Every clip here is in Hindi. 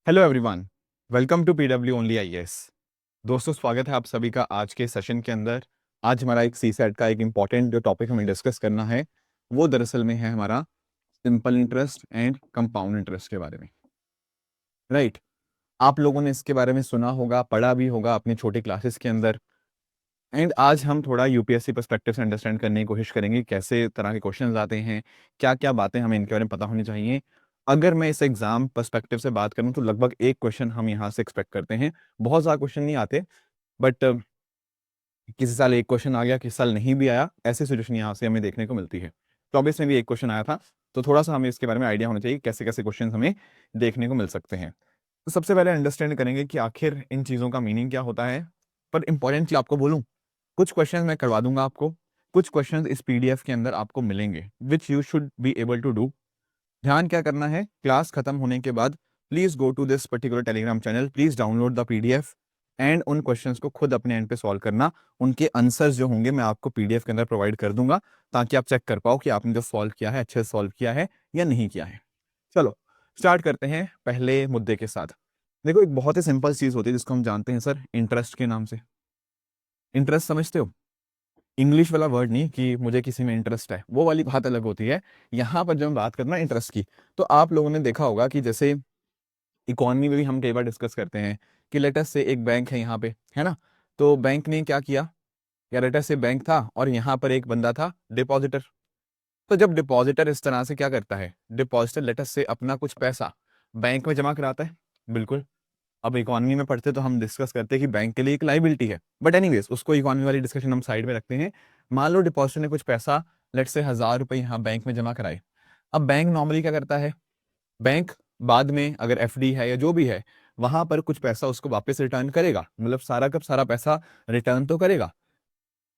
Hello everyone, welcome to PW only IAS. दोस्तों, स्वागत है आप सभी का आज के सेशन के अंदर। आज हमारा एक सीसेट का एक इम्पॉर्टेंट जो टॉपिक हमें डिस्कस करना है वो दरअसल में है हमारा simple interest and compound interest के बारे में। राइट, आप लोगों ने इसके बारे में सुना होगा, पढ़ा भी होगा अपने छोटे क्लासेस के अंदर। एंड आज हम थोड़ा यूपीएससी पर्सपेक्टिव से अंडरस्टैंड करने की कोशिश करेंगे कैसे तरह के क्वेश्चंस आते हैं, क्या क्या बातें हमें इनके बारे में पता होनी चाहिए। अगर मैं इस एग्जाम पर्सपेक्टिव से बात करूं तो लगभग एक क्वेश्चन हम यहाँ से एक्सपेक्ट करते हैं। बहुत ज़्यादा क्वेश्चन नहीं आते, बट किसी साल एक क्वेश्चन आ गया, किसी साल नहीं भी आया, ऐसी सिचुएशन यहाँ से हमें देखने को मिलती है। 24 में भी एक क्वेश्चन आया था, तो थोड़ा सा हमें इसके बारे में आइडिया होना चाहिए कैसे कैसे क्वेश्चन हमें देखने को मिल सकते हैं। तो सबसे पहले अंडरस्टैंड करेंगे कि आखिर इन चीज़ों का मीनिंग क्या होता है। पर इंपॉर्टेंटली आपको बोलूँ, कुछ क्वेश्चन मैं करवा दूंगा आपको, कुछ क्वेश्चन इस पीडीएफ के अंदर आपको मिलेंगे which you should be able to do. ध्यान क्या करना है, क्लास खत्म होने के बाद please go to this particular Telegram channel, please download the PDF and उन क्वेश्चंस को खुद अपने एंड पे सॉल्व करना। उनके आंसर्स जो होंगे मैं आपको पीडीएफ के अंदर प्रोवाइड कर दूंगा, ताकि आप चेक कर पाओ कि आपने जो सॉल्व किया है अच्छे से सॉल्व किया है या नहीं किया है। चलो स्टार्ट करते हैं पहले मुद्दे के साथ। देखो, एक बहुत ही सिंपल चीज होती है जिसको हम जानते हैं सर इंटरेस्ट के नाम से। इंटरेस्ट समझते हो? इंग्लिश वाला वर्ड नहीं कि मुझे किसी में इंटरेस्ट है, वो वाली बात अलग होती है। यहाँ पर जब हम बात करना इंटरेस्ट की, तो आप लोगों ने देखा होगा कि जैसे इकोनॉमी में भी हम कई बार डिस्कस करते हैं कि लेटस से एक बैंक है यहाँ पे, है ना। तो बैंक ने क्या किया, या लेटस से बैंक था और यहाँ पर एक बंदा था डिपॉजिटर। तो जब डिपॉजिटर इस तरह से क्या करता है, डिपॉजिटर लेटस से अपना कुछ पैसा बैंक में जमा कराता है, बिल्कुल। अब इकोनॉमी में पढ़ते तो हम डिस्कस करते हैं कि बैंक के लिए एक लाइबिलिटी है, बट एनीवेज उसको इकोनॉमी वाली डिस्कशन हम साइड में रखते हैं। मान लो डिपॉजिटर ने कुछ पैसा, लेट से 1,000 रुपये यहाँ बैंक में जमा कराए। अब बैंक नॉर्मली क्या करता है, बैंक बाद में अगर एफडी है या जो भी है, वहां पर कुछ पैसा उसको वापस रिटर्न करेगा, मतलब सारा का सारा पैसा रिटर्न तो करेगा,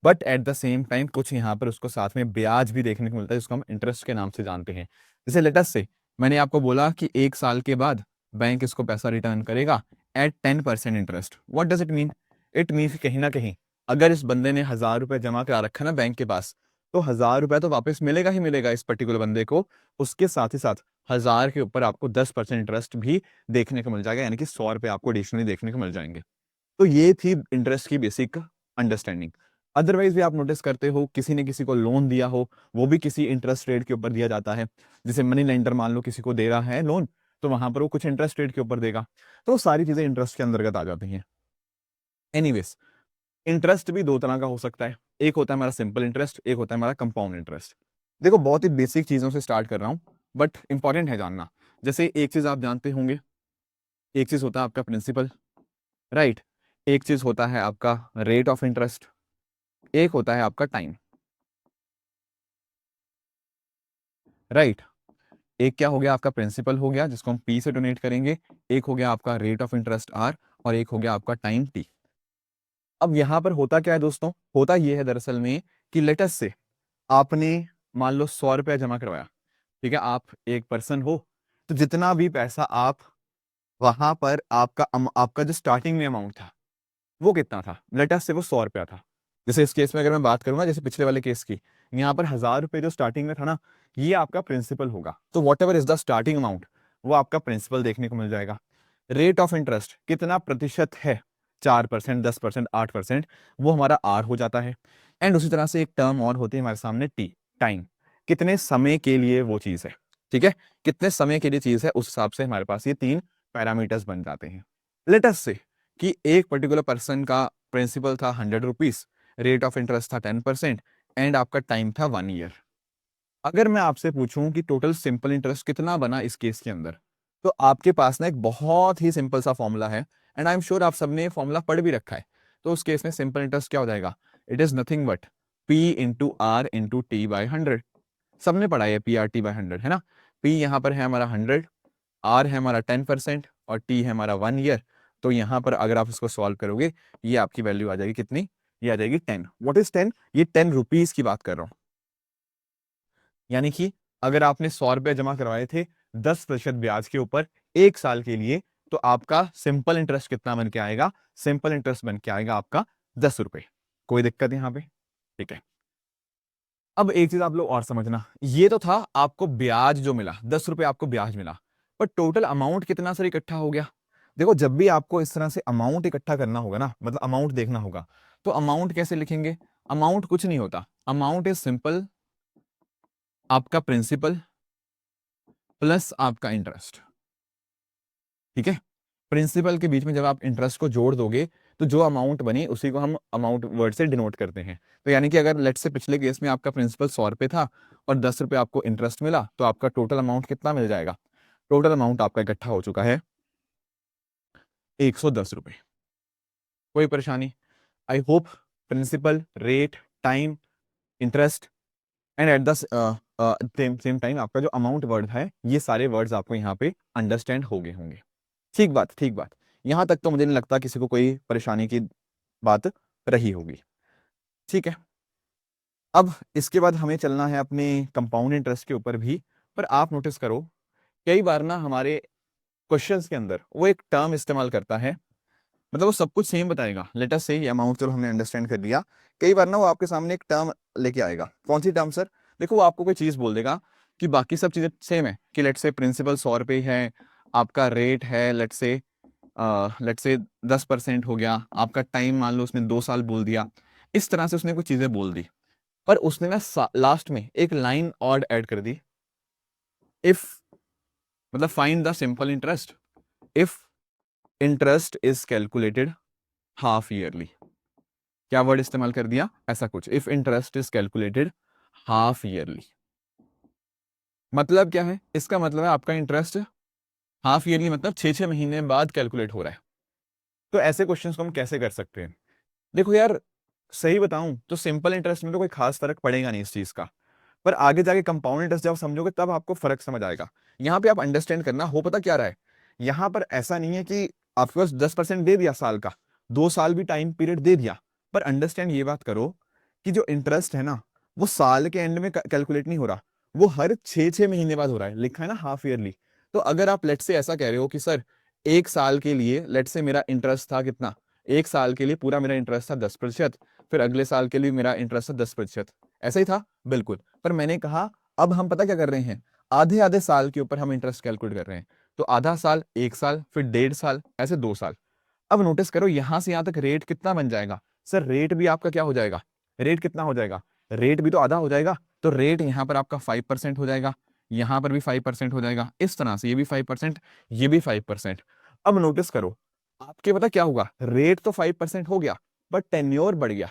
but at the same time कुछ यहाँ पर उसको साथ में ब्याज भी देखने को मिलता है, जिसको हम इंटरेस्ट के नाम से जानते हैं। जैसे लेटस से मैंने आपको बोला कि 1 साल के बाद बैंक इसको पैसा रिटर्न करेगा at 10% interest. What does it mean? It mean कहीं ना कहीं अगर इस बंदे ने 1,000 रुपये जमा करा रखा ना बैंक के पास, तो 1,000 रुपया तो वापस मिलेगा ही मिलेगा इस पर्टिकुलर बंदे को। उसके साथ ही साथ 1,000 के ऊपर आपको 10% इंटरेस्ट भी देखने को मिल जाएगा, यानी कि 100 रुपये आपको एडिशनली देखने को मिल जाएंगे। तो ये थी इंटरेस्ट की बेसिक अंडरस्टैंडिंग। अदरवाइज भी आप नोटिस करते हो किसी ने किसी को लोन दिया हो, वो भी किसी इंटरेस्ट रेट के ऊपर दिया जाता है। जैसे मनी लेंडर मान लो किसी को दे रहा है लोन, तो वहां पर वो कुछ इंटरेस्ट रेट के ऊपर देगा। तो वो सारी चीजें इंटरेस्ट के अंतर्गत आ जाती हैं। एनीवेज, इंटरेस्ट भी दो तरह का हो सकता है, एक होता है हमारा सिंपल इंटरेस्ट, एक होता है हमारा कंपाउंड इंटरेस्ट। देखो, बहुत ही बेसिक चीजों से स्टार्ट कर रहा हूं, बट इंपॉर्टेंट है जानना। जैसे एक चीज आप जानते होंगे, एक चीज होता है आपका प्रिंसिपल, राइट। एक चीज होता है आपका रेट ऑफ इंटरेस्ट, एक होता है आपका टाइम, राइट। एक क्या हो गया आपका प्रिंसिपल हो गया, जिसको हम पी से डोनेट करेंगे। एक हो गया आपका रेट ऑफ इंटरेस्ट आर, और एक हो गया आपका टाइम टी। अब यहां पर होता क्या है दोस्तों, होता यह है दरअसल में कि लेटस से आपने मान लो 100 रुपया जमा करवाया, ठीक है। आप एक पर्सन हो, तो जितना भी पैसा आप वहां पर आपका जो स्टार्टिंग में अमाउंट था वो कितना था, लेटस से वो 100 रुपया था। जैसे इस केस में अगर मैं बात करूंगा, जैसे पिछले वाले केस की, यहाँ पर 1,000 रुपये जो स्टार्टिंग में था ना, ये आपका प्रिंसिपल होगा। तो what ever is the starting amount, वो आपका प्रिंसिपल देखने को मिल जाएगा। रेट ऑफ इंटरेस्ट कितना प्रतिशत है, 4%, 10%, 8%, वो हमारा आर हो जाता है। एंड उसी तरह से एक टर्म और होती है हमारे सामने टी, टाइम, कितने समय के लिए वो चीज है, ठीक है। कितने समय के लिए चीज है, उस हिसाब से हमारे पास ये 3 पैरामीटर्स बन जाते हैं। लेटस से कि एक पर्टिकुलर पर्सन का प्रिंसिपल था 100 रुपीज, रेट ऑफ इंटरेस्ट था 10% एंड आपका टाइम था 1 ईयर। अगर मैं आपसे पूछूं कि टोटल सिंपल इंटरेस्ट कितना बना इस केस के अंदर, तो आपके पास ना एक बहुत ही सिंपल सा फॉर्मूला है, एंड आई एम श्योर आप सबने फॉर्मूला पढ़ भी रखा है। तो उस केस में सिंपल इंटरेस्ट क्या हो जाएगा, it is nothing but P into R into T by 100। सबने पढ़ा है पी आर टी बाई 100, है ना। पी यहाँ पर है हमारा 100, आर है हमारा 10% और टी है हमारा 1 ईयर। तो यहाँ पर अगर आप इसको सॉल्व करोगे, ये आपकी वैल्यू आ जाएगी कितनी, ये आ जाएगी 10। What is 10? ये 10 रुपीज की बात कर रहा हूं। यानी कि अगर आपने 100 रुपये जमा करवाए थे 10% ब्याज के ऊपर 1 साल के लिए, तो आपका सिंपल इंटरेस्ट कितना बन के आएगा, सिंपल इंटरेस्ट बन के आएगा आपका 10 रुपये। कोई दिक्कत यहाँ पे? ठीक है। अब एक चीज आप लोग और समझना, ये तो था आपको ब्याज जो मिला, 10 रुपये आपको ब्याज मिला, पर टोटल अमाउंट कितना सर इकट्ठा हो गया, देखो जब भी आपको इस तरह से अमाउंट इकट्ठा करना होगा ना, मतलब अमाउंट देखना होगा, तो अमाउंट कैसे लिखेंगे? अमाउंट कुछ नहीं होता, अमाउंट इज सिंपल आपका प्रिंसिपल प्लस आपका इंटरेस्ट। ठीक है, प्रिंसिपल के बीच में जब आप इंटरेस्ट को जोड़ दोगे तो जो अमाउंट बनी उसी को हम अमाउंट वर्ड से डिनोट करते हैं। तो यानी कि अगर लेट से पिछले केस में आपका प्रिंसिपल 100 रुपये था और 10 रुपये आपको इंटरेस्ट मिला, तो आपका टोटल अमाउंट कितना मिल जाएगा? टोटल अमाउंट आपका इकट्ठा हो चुका है 110 रुपये। कोई परेशानी? I hope principal, rate, time, interest and at the same time आपका जो अमाउंट वर्ड है, ये सारे वर्ड्स आपको यहाँ पे अंडरस्टैंड हो गए होंगे। ठीक बात, ठीक बात। यहां तक तो मुझे नहीं लगता किसी को कोई परेशानी की बात रही होगी। ठीक है, अब इसके बाद हमें चलना है अपने कंपाउंड इंटरेस्ट के ऊपर भी। पर आप नोटिस करो, कई बार ना हमारे क्वेश्चंस के अंदर वो एक टर्म इस्तेमाल करता है, मतलब वो सब कुछ सेम बताएगा। लेट अस से ये अमाउंट चलो हमने अंडरस्टैंड कर लिया, कई बार ना वो आपके सामने एक टर्म लेके आएगा। कौन सी टर्म सर? देखो वो आपको कोई चीज बोल देगा कि बाकी सब चीजें सेम है, कि लेट से प्रिंसिपल 100 रुपये है, आपका रेट है लेट से 10% हो गया, आपका टाइम मान लो उसने 2 साल बोल दिया, इस तरह से उसने कुछ चीजें बोल दी। पर उसने ना लास्ट में एक लाइन और ऐड कर दी, इफ, मतलब find the simple interest if interest is calculated half yearly. क्या वर्ड इस्तेमाल कर दिया? ऐसा कुछ, if interest is calculated half yearly. मतलब क्या है इसका? मतलब है आपका इंटरेस्ट हाफ ईयरली, मतलब 6-6 महीने बाद कैलकुलेट हो रहा है। तो ऐसे क्वेश्चंस को हम कैसे कर सकते हैं? देखो यार, सही बताऊं तो सिंपल इंटरेस्ट में तो कोई खास फर्क पड़ेगा नहीं इस चीज का, पर आगे जाके कंपाउंड इंटरेस्ट जब समझोगे तब आपको फर्क समझ आएगा। यहाँ पे आप अंडरस्टैंड करना, हो पता क्या रहा है, यहाँ पर ऐसा नहीं है कि आपके पास 10% दे दिया साल का, 2 साल भी टाइम पीरियड दे दिया, पर अंडरस्टैंड ये बात करो कि जो इंटरेस्ट है ना, वो साल के एंड में कैलकुलेट नहीं हो रहा, वो हर 6-6 महीने बाद हो रहा है। लिखा है ना हाफ ईयरली। तो अगर आप लेट से ऐसा कह रहे हो कि सर 1 साल के लिए लेट से मेरा इंटरेस्ट था कितना, 1 साल के लिए पूरा मेरा इंटरेस्ट था 10%, फिर अगले साल के लिए मेरा इंटरेस्ट था 10%, ऐसा ही था बिल्कुल। पर मैंने कहा अब हम पता क्या कर रहे हैं, आधे आधे साल के ऊपर हम इंटरेस्ट कैलकुलेट कर रहे हैं। तो आधा साल 1 साल, फिर 1.5 साल, ऐसे 2 साल। अब नोटिस करो यहां से यहां तक रेट कितना बन जाएगा? सर रेट भी आपका क्या हो जाएगा? रेट कितना हो जाएगा? रेट भी तो आधा हो जाएगा। तो रेट यहां पर आपका 5% हो जाएगा, यहां पर भी 5% हो जाएगा, इस तरह से ये भी 5%, ये भी 5%। अब नोटिस करो, आपके पता क्या होगा, रेट तो 5% हो गया, बट टेन्योर बढ़ गया।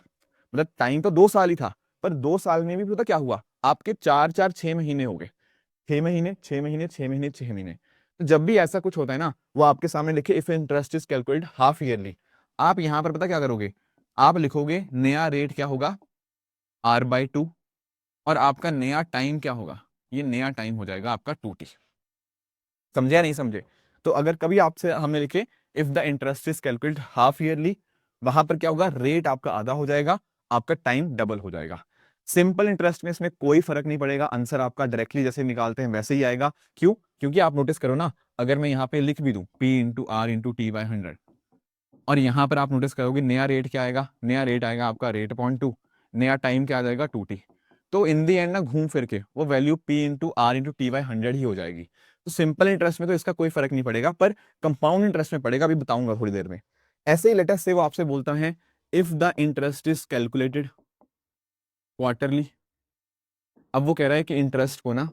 मतलब टाइम तो 2 साल ही था, पर 2 साल में भी पता क्या हुआ, आपके 4-4 6 महीने हो गए, 6 महीने, 6 महीने, 6 महीने, 6 महीने। तो जब भी ऐसा कुछ होता है ना, वो आपके सामने लिखे if interest is calculate half yearly, आप यहां पर पता क्या करोगे, आप लिखोगे नया रेट क्या होगा, R/2, और आपका नया टाइम क्या होगा, ये नया टाइम हो जाएगा आपका 2T। समझे या नहीं समझे? तो अगर कभी आपसे हमने लिखे if the interest is calculate half yearly, वहां पर क्या होगा, रेट आपका आधा हो जाएगा, आपका टाइम डबल हो जाएगा। सिंपल इंटरेस्ट में इसमें कोई फर्क नहीं पड़ेगा, आंसर आपका डायरेक्टली जैसे निकालते हैं वैसे ही आएगा। क्यों? क्योंकि आप नोटिस करो ना, अगर मैं यहाँ पे लिख भी दूं P/R/T/100, और यहाँ पर आप नोटिस करोगे नया रेट क्या आएगा, नया रेट आएगा आपका रेट अपॉन 2, नया टाइम क्या आ जाएगा 2T। तो इन दी एंड ना घूम फिर के वो वैल्यू P/R/T/100 ही हो जाएगी। तो सिंपल इंटरेस्ट में तो इसका कोई फर्क नहीं पड़ेगा, पर कंपाउंड इंटरेस्ट में पड़ेगा, अभी बताऊंगा थोड़ी देर में। ऐसे ही लेटेस्ट से वो आपसे बोलता है if the interest is calculated quarterly. अब वो कह रहा है कि इंटरेस्ट को ना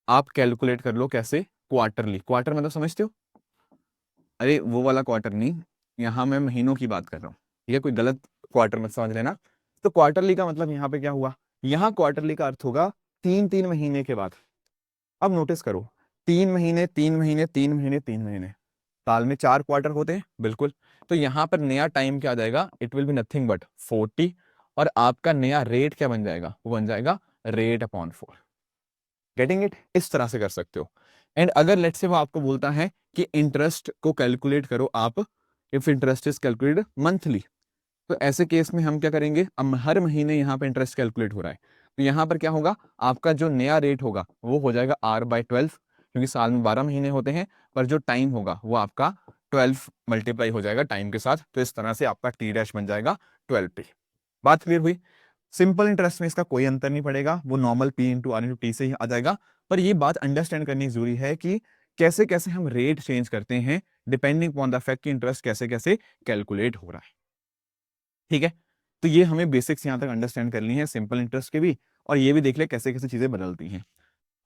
आप कैलकुलेट कर लो कैसे, क्वार्टरली। क्वार्टर मतलब समझते हो? अरे वो वाला क्वार्टर नहीं, यहाँ मैं महीनों की बात कर रहा हूँ, ठीक है, कोई गलत क्वार्टर मत समझ लेना। तो क्वार्टरली का मतलब यहाँ पे क्या हुआ, यहाँ क्वार्टरली का अर्थ होगा 3-3 महीने के बाद। अब नोटिस करो, 3 महीने, 3 महीने, 3 महीने, 3 महीने, साल में 4 क्वार्टर होते हैं बिल्कुल। तो यहाँ पर नया टाइम क्या आ जाएगा, it will be nothing but 40, और आपका नया रेट क्या बन जाएगा, वो बन जाएगा रेट अपॉन 4। Getting it? इस तरह से कर सकते हो। एंड अगर लेट से वो आपको बोलता है कि इंटरेस्ट को कैलकुलेट करो आप, if interest is calculated monthly, तो ऐसे केस में हम क्या करेंगे, अब हर महीने यहाँ पे इंटरेस्ट कैलकुलेट हो रहा है, तो यहाँ पर क्या होगा, आपका जो नया रेट होगा वो हो जाएगा R/12, क्योंकि साल में 12 महीने होते हैं, पर जो टाइम होगा वो आपका 12 मल्टीप्लाई हो जाएगा टाइम के साथ, तो इस तरह से आपका T' बन जाएगा 12T। बात क्लियर हुई? सिंपल इंटरेस्ट में इसका कोई अंतर नहीं पड़ेगा, वो नॉर्मल P/R/T से ही आ जाएगा। पर ये बात अंडरस्टैंड करनी जरूरी है कि कैसे कैसे हम रेट चेंज करते हैं डिपेंडिंग अपॉन द फैक्ट कि इंटरेस्ट कैसे कैसे कैलकुलेट हो रहा है। ठीक है, तो ये हमें बेसिक्स यहाँ तक अंडरस्टैंड करनी है सिंपल इंटरेस्ट के भी, और ये भी देख ले कैसे कैसे चीजें बदलती हैं।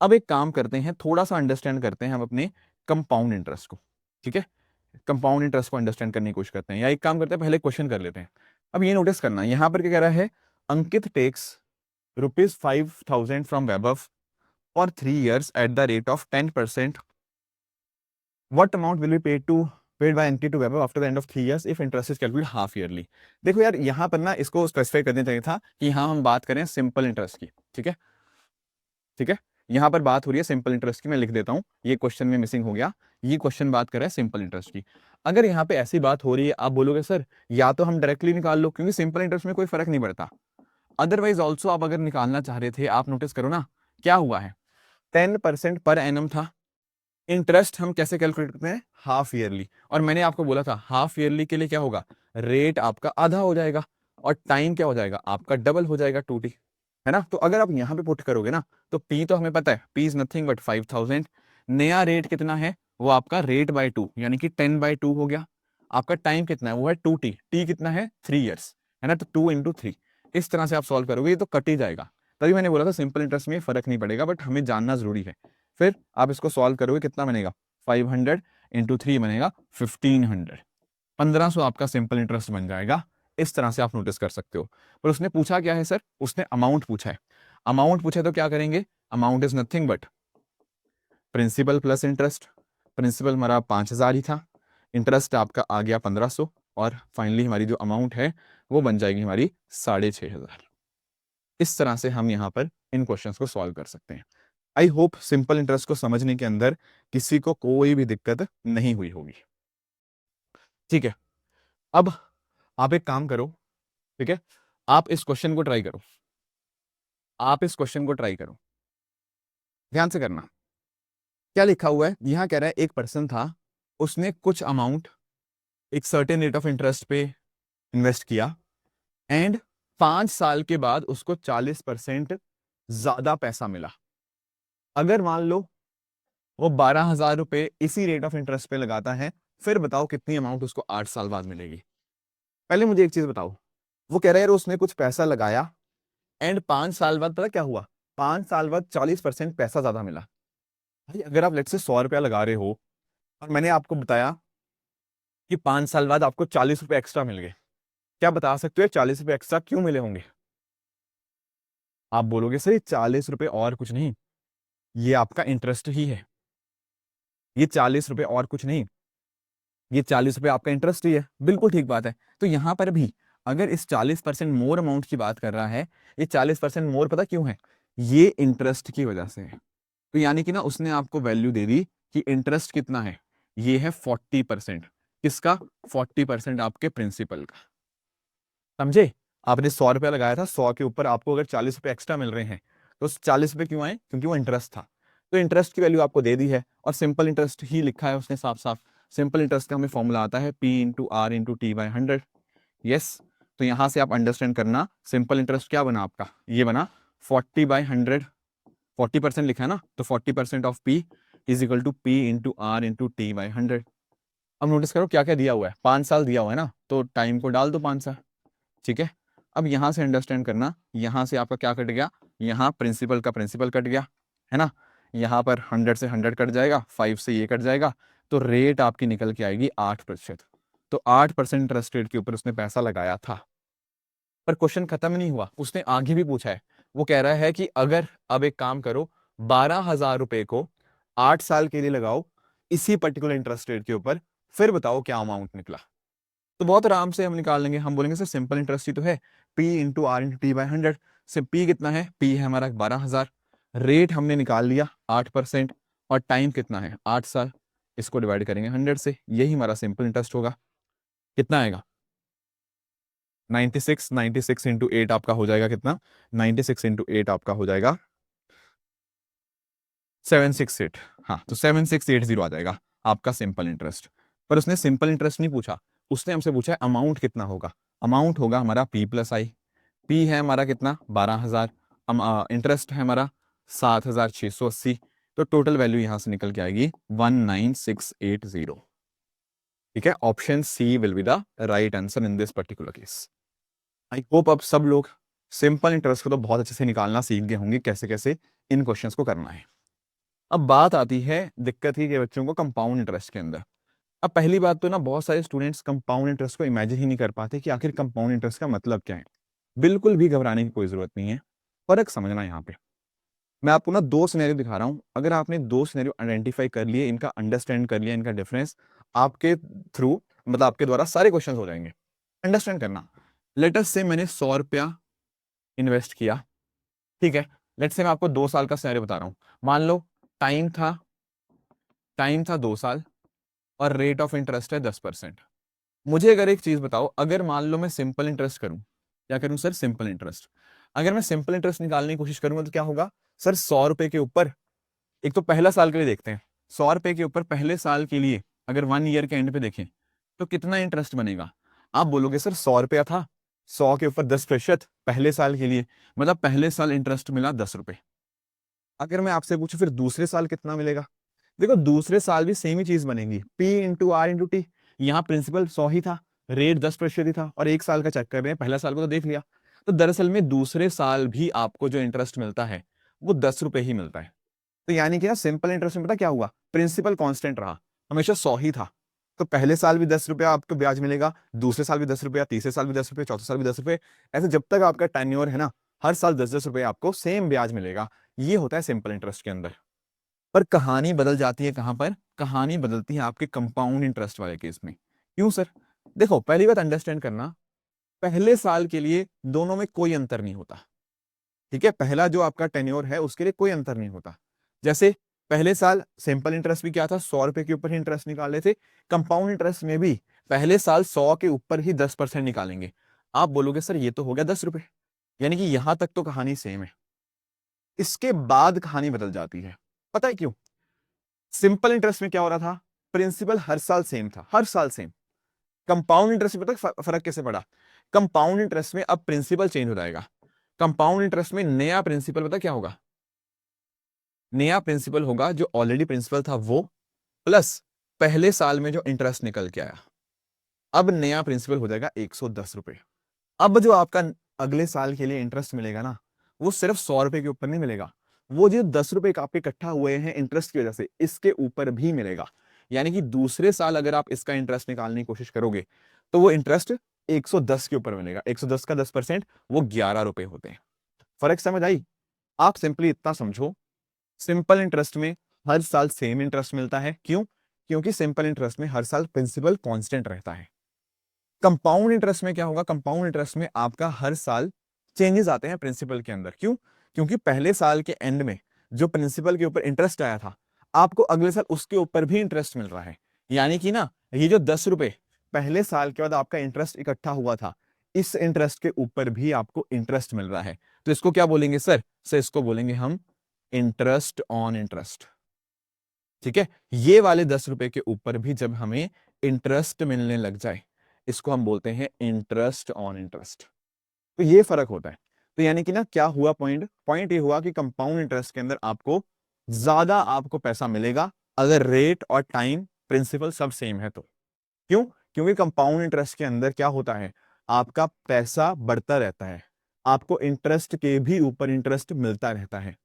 अब एक काम करते हैं, थोड़ा सा अंडरस्टैंड करते हैं हम अपने कंपाउंड इंटरेस्ट को। ठीक है, कंपाउंड इंटरेस्ट को अंडरस्टैंड करने की कोशिश करते हैं, या एक काम करते हैं पहले क्वेश्चन कर लेते हैं। अब ये नोटिस करना, यहाँ पर क्या कह रहा है, अंकित टेक्स ₹5,000 फ्रॉम वेबव for 3 years at the rate of 10%. What amount will be paid by NT to Weber after the end of 3 years if interest is calculated half yearly? देखो यार, यहाँ पर ना इसको स्पेसिफाई करने चाहिए था कि यहाँ हम बात करें सिंपल इंटरेस्ट की। ठीक है, ठीक है, यहाँ पर बात हो रही है सिंपल इंटरेस्ट की। मैं लिख देता हूँ, ये क्वेश्चन में मिसिंग हो गया, ये क्वेश्चन बात कर रहा है सिंपल इंटरेस्ट की। अगर यहाँ पे ऐसी बात हो रही है, आप बोलोगे सर या तो हम डायरेक्टली निकाल लो क्योंकि सिंपल इंटरेस्ट में कोई फर्क नहीं पड़ता, अदरवाइज ऑल्सो आप अगर निकालना चाह रहे थे, आप नोटिस करो ना क्या हुआ है, 10% पर एनम था। इंटरेस्ट हम कैसे कैलकुलेट करते हैं, हाफ ईयरली, और मैंने आपको बोला था हाफ ईयरली के लिए क्या होगा, रेट आपका आधा हो जाएगा और टाइम क्या हो जाएगा आपका डबल हो जाएगा 2t, है ना। तो अगर आप यहाँ पे पुट करोगे ना, तो P तो हमें पता है, P इज नथिंग बट 5,000, नया रेट कितना है, वो आपका रेट बाय 2 यानी कि 10/2 हो गया। आपका टाइम कितना है, वो है 2t, t कितना है 3 years, है ना, तो 2 × 3। इस तरह से आप सॉल्व करोगे, ये तो कट ही जाएगा। तभी मैंने बोला था सिंपल इंटरेस्ट में फर्क नहीं पड़ेगा, बट हमें जानना जरूरी है। फिर आप इसको सॉल्व करोगे, कितना बनेगा, 500 × 3 बनेगा 1500, 1500 आपका सिंपल इंटरेस्ट बन जाएगा। इस तरह से आप नोटिस कर सकते हो। पर उसने पूछा क्या है सर, उसने अमाउंट पूछा है। अमाउंट पूछा तो क्या करेंगे, amount is nothing but principal plus interest. Principal हमारा 5000 ही था, इंटरेस्ट आपका आ गया 1500, और फाइनली हमारी जो अमाउंट है वो बन जाएगी हमारी 6500। इस तरह से हम यहाँ पर इन क्वेश्चंस को सॉल्व कर सकते हैं। आई होप सिंपल इंटरेस्ट को समझने के अंदर किसी को कोई भी दिक्कत नहीं हुई होगी। ठीक है, अब आप एक काम करो, ठीक है, आप इस क्वेश्चन को ट्राई करो, आप इस क्वेश्चन को ट्राई करो, ध्यान से करना। क्या लिखा हुआ है, यहां कह रहा है एक पर्सन था, उसने कुछ अमाउंट एक सर्टेन रेट ऑफ इंटरेस्ट पे इन्वेस्ट किया, एंड 5 साल के बाद उसको 40% ज्यादा पैसा मिला। अगर मान लो वो 12,000 रुपए इसी रेट ऑफ इंटरेस्ट पे लगाता है, फिर बताओ कितनी अमाउंट उसको 8 साल बाद मिलेगी। पहले मुझे एक चीज बताओ, वो कह रहा है यार उसने कुछ पैसा लगाया एंड 5 साल बाद पता क्या हुआ, 5 साल बाद 40% पैसा ज्यादा मिला। भाई अगर आप लेट्स से 100 रुपया लगा रहे हो, और मैंने आपको बताया कि 5 साल बाद आपको 40 रुपए एक्स्ट्रा मिल गए, क्या बता सकते हो 40 रुपए एक्स्ट्रा क्यों मिले होंगे। आप बोलोगे सर 40 रुपए और कुछ नहीं, ये आपका इंटरेस्ट ही है, ये 40 रुपए और कुछ नहीं, ये 40 रुपए आपका इंटरेस्ट ही है। बिल्कुल ठीक बात है। तो यहां पर भी अगर इस 40% मोर अमाउंट की बात कर रहा है, ये 40% मोर पता क्यों है, ये इंटरेस्ट की वजह से है। तो यानी कि ना उसने आपको वैल्यू दे दी कि इंटरेस्ट कितना है, ये है 40%। किसका, 40% आपके प्रिंसिपल का। समझे, आपने 100 रुपया लगाया था, 100 के ऊपर आपको अगर 40 रुपए एक्स्ट्रा मिल रहे हैं, तो 40 रुपए क्यों आए, क्योंकि वो इंटरेस्ट था। तो इंटरेस्ट की वैल्यू आपको दे दी है, और सिंपल इंटरेस्ट ही लिखा है उसने साफ साफ। सिंपल इंटरेस्ट का हमें फॉर्मूला आता है P × R × T/100। यस, तो यहां से आप अंडरस्टैंड करना, सिंपल इंटरेस्ट क्या बना आपका, ये बना 40/100, 40% लिखा है ना, तो 40% of P is equal to P × R × T/100। अब नोटिस करो क्या क्या दिया हुआ है, 5 साल दिया हुआ है ना, तो टाइम को डाल दो 5 साल। ठीक है, अब यहां से अंडरस्टैंड करना, यहां से आपका क्या कट गया, यहाँ प्रिंसिपल का प्रिंसिपल कट गया, है ना, यहाँ पर 100 से 100 कट जाएगा, 5 से ये कट जाएगा, तो रेट आपकी निकल के आएगी 8%। तो 8% इंटरेस्ट रेट के ऊपर उसने पैसा लगाया था। पर क्वेश्चन खत्म नहीं हुआ, उसने आगे भी पूछा है। वो कह रहा है कि अगर अब एक काम करो, 12,000 रुपए को 8 साल के लिए लगाओ इसी पर्टिकुलर इंटरेस्ट रेट के ऊपर, फिर बताओ क्या अमाउंट निकला। तो बहुत आराम से हम निकाल लेंगे, हम बोलेंगे सर सिंपल इंटरेस्ट ही तो है, P × R × T/100 से P कितना है, P है हमारा 12,000, रेट हमने निकाल लिया 8%, और टाइम कितना है 8 साल, इसको डिवाइड करेंगे 100 से, यही हमारा सिंपल इंटरेस्ट होगा। कितना आएगा 96, 96 × 8 आपका हो जाएगा कितना, 96 × 8 आपका हो जाएगा 768। हाँ, तो 7680 आ जाएगा आपका सिंपल इंटरेस्ट। पर उसने सिंपल इंटरेस्ट नहीं पूछा, उसने हमसे पूछा है अमाउंट कितना होगा। अमाउंट होगा हमारा P+I, P है हमारा कितना 12,000, इंटरेस्ट है हमारा 7,680, तो टोटल वैल्यू यहां से निकल के आएगी 19680। ठीक है, option C will be the right answer in this particular case. I hope अब सब लोग सिंपल इंटरेस्ट को तो बहुत अच्छे से निकालना सीख गए होंगे, कैसे कैसे इन क्वेश्चंस को करना है। अब बात आती है दिक्कत ही के बच्चों को कंपाउंड इंटरेस्ट के अंदर। अब पहली बात तो ना, बहुत सारे स्टूडेंट्स कंपाउंड इंटरेस्ट को इमेजिन ही नहीं कर पाते कि आखिर कंपाउंड इंटरेस्ट का मतलब क्या है। बिल्कुल भी घबराने की कोई जरूरत नहीं है, फर्क समझना यहाँ पे। मैं आपको ना दो सिनेरियो दिखा रहा हूं, अगर आपने दो सिनेरियो आइडेंटिफाई कर लिए, इनका अंडरस्टैंड कर लिया, इनका डिफरेंस आपके थ्रू, मतलब आपके द्वारा सारे क्वेश्चन हो जाएंगे। अंडरस्टैंड करना, लेट अस से मैंने 100 रुपया इन्वेस्ट किया। ठीक है, लेट से मैं आपको 2 साल का सिनेरियो बता रहा हूं। मान लो टाइम था 2 साल और रेट ऑफ इंटरेस्ट है 10%। मुझे अगर एक चीज बताओ, अगर मान लो मैं सिंपल इंटरेस्ट करूं, क्या करूं सर? Simple interest. अगर मैं सिंपल इंटरेस्ट निकालने की कोशिश करूंगा तो क्या होगा सर? 100 रुपए के ऊपर, एक तो पहला साल के लिए देखते हैं, 100 रुपए के ऊपर पहले साल के लिए अगर 1 ईयर के एंड पे देखें तो कितना इंटरेस्ट बनेगा? आप बोलोगे सर 100 रुपया था, 100 के ऊपर 10% पहले साल के लिए, मतलब पहले साल इंटरेस्ट मिला 10 रुपए। अगर मैं आपसे पूछूं फिर दूसरे साल कितना मिलेगा? देखो दूसरे साल भी सेम ही चीज बनेगी, P into R into T. यहाँ प्रिंसिपल 100 ही था, रेट 10% ही था, और एक साल का चेक कर रहे हैं, पहला साल को तो देख लिया। तो दरअसल में दूसरे साल भी आपको जो इंटरेस्ट मिलता है वो 10 रुपए ही मिलता है। तो यानी कि ना सिंपल इंटरेस्ट में पता क्या हुआ, प्रिंसिपल कांस्टेंट रहा, हमेशा 100 ही था। तो पहले साल भी 10 रुपया आपको ब्याज मिलेगा, दूसरे साल भी 10 रुपया, तीसरे साल भी 10 रुपये, चौथे साल भी 10 रुपये, ऐसे जब तक आपका टेन्योर है ना, हर साल 10-10 रुपये आपको सेम ब्याज मिलेगा। ये होता है सिंपल इंटरेस्ट के अंदर। पर कहानी बदल जाती है कहां पर? कहानी बदलती है आपके कंपाउंड इंटरेस्ट वाले केस में। क्यों सर? देखो पहली बात अंडरस्टैंड करना, पहले साल के लिए दोनों में कोई अंतर नहीं होता। ठीक है, पहला जो आपका टेन्योर है उसके लिए कोई अंतर नहीं होता। जैसे पहले साल सिंपल इंटरेस्ट भी क्या था, 100 रुपए के ऊपर ही इंटरेस्ट निकाले थे। कंपाउंड इंटरेस्ट में भी पहले साल 100 के ऊपर ही 10% निकालेंगे। आप बोलोगे सर ये तो हो गया 10 रुपए, यानी कि यहां तक तो कहानी सेम है। इसके बाद कहानी बदल जाती है, पता है क्यों? सिंपल इंटरेस्ट में क्या हो रहा था, प्रिंसिपल हर साल सेम था, हर साल सेम। कंपाउंड इंटरेस्ट में पता फर्क कैसे पड़ा? कंपाउंड इंटरेस्ट में अब प्रिंसिपल चेंज हो जाएगा। कंपाउंड इंटरेस्ट में नया प्रिंसिपल पता क्या होगा? नया प्रिंसिपल होगा जो ऑलरेडी प्रिंसिपल था वो, प्लस पहले साल में जो इंटरेस्ट निकल के आया। अब नया प्रिंसिपल हो जाएगा 110 रुपए। अब जो आपका अगले साल के लिए इंटरेस्ट मिलेगा ना, वो सिर्फ 100 रुपए के ऊपर नहीं मिलेगा, वो जो 10 रुपए आपके इकट्ठा हुए हैं इंटरेस्ट की वजह से, इसके ऊपर भी मिलेगा। यानी कि दूसरे साल अगर आप इसका इंटरेस्ट निकालने की कोशिश करोगे तो वो इंटरेस्ट 110 के ऊपर मिलेगा। 110 का 10% वो 11 रुपए होते हैं। फर्क समझ आई? आप सिंपली इतना समझो, सिंपल इंटरेस्ट में हर साल सेम इंटरेस्ट मिलता है। क्यों? क्योंकि सिंपल इंटरेस्ट में हर साल प्रिंसिपल कांस्टेंट रहता है। कंपाउंड इंटरेस्ट में क्या होगा? कंपाउंड इंटरेस्ट में आपका हर साल चेंजेस आते हैं प्रिंसिपल के अंदर। क्यों? क्योंकि पहले साल के एंड में जो प्रिंसिपल के ऊपर इंटरेस्ट आया था, आपको अगले साल उसके ऊपर भी इंटरेस्ट मिल रहा है। यानी कि ना, ये जो 10 रुपए पहले साल के बाद आपका इंटरेस्ट इकट्ठा हुआ था, इस इंटरेस्ट के ऊपर भी आपको इंटरेस्ट मिल रहा है। तो इसको क्या बोलेंगे सर? इसको बोलेंगे हम इंटरेस्ट ऑन इंटरेस्ट। ठीक है, ये वाले 10 रुपए के ऊपर भी जब हमें इंटरेस्ट मिलने लग जाए, इसको हम बोलते हैं इंटरेस्ट ऑन इंटरेस्ट। तो ये फर्क होता है। तो यानी कि ना क्या हुआ, पॉइंट ये हुआ कि कंपाउंड इंटरेस्ट के अंदर आपको ज्यादा आपको पैसा मिलेगा अगर रेट और टाइम प्रिंसिपल सब सेम है तो। क्यों? क्योंकि कंपाउंड इंटरेस्ट के अंदर क्या होता है, आपका पैसा बढ़ता रहता है, आपको इंटरेस्ट के भी ऊपर इंटरेस्ट मिलता रहता है।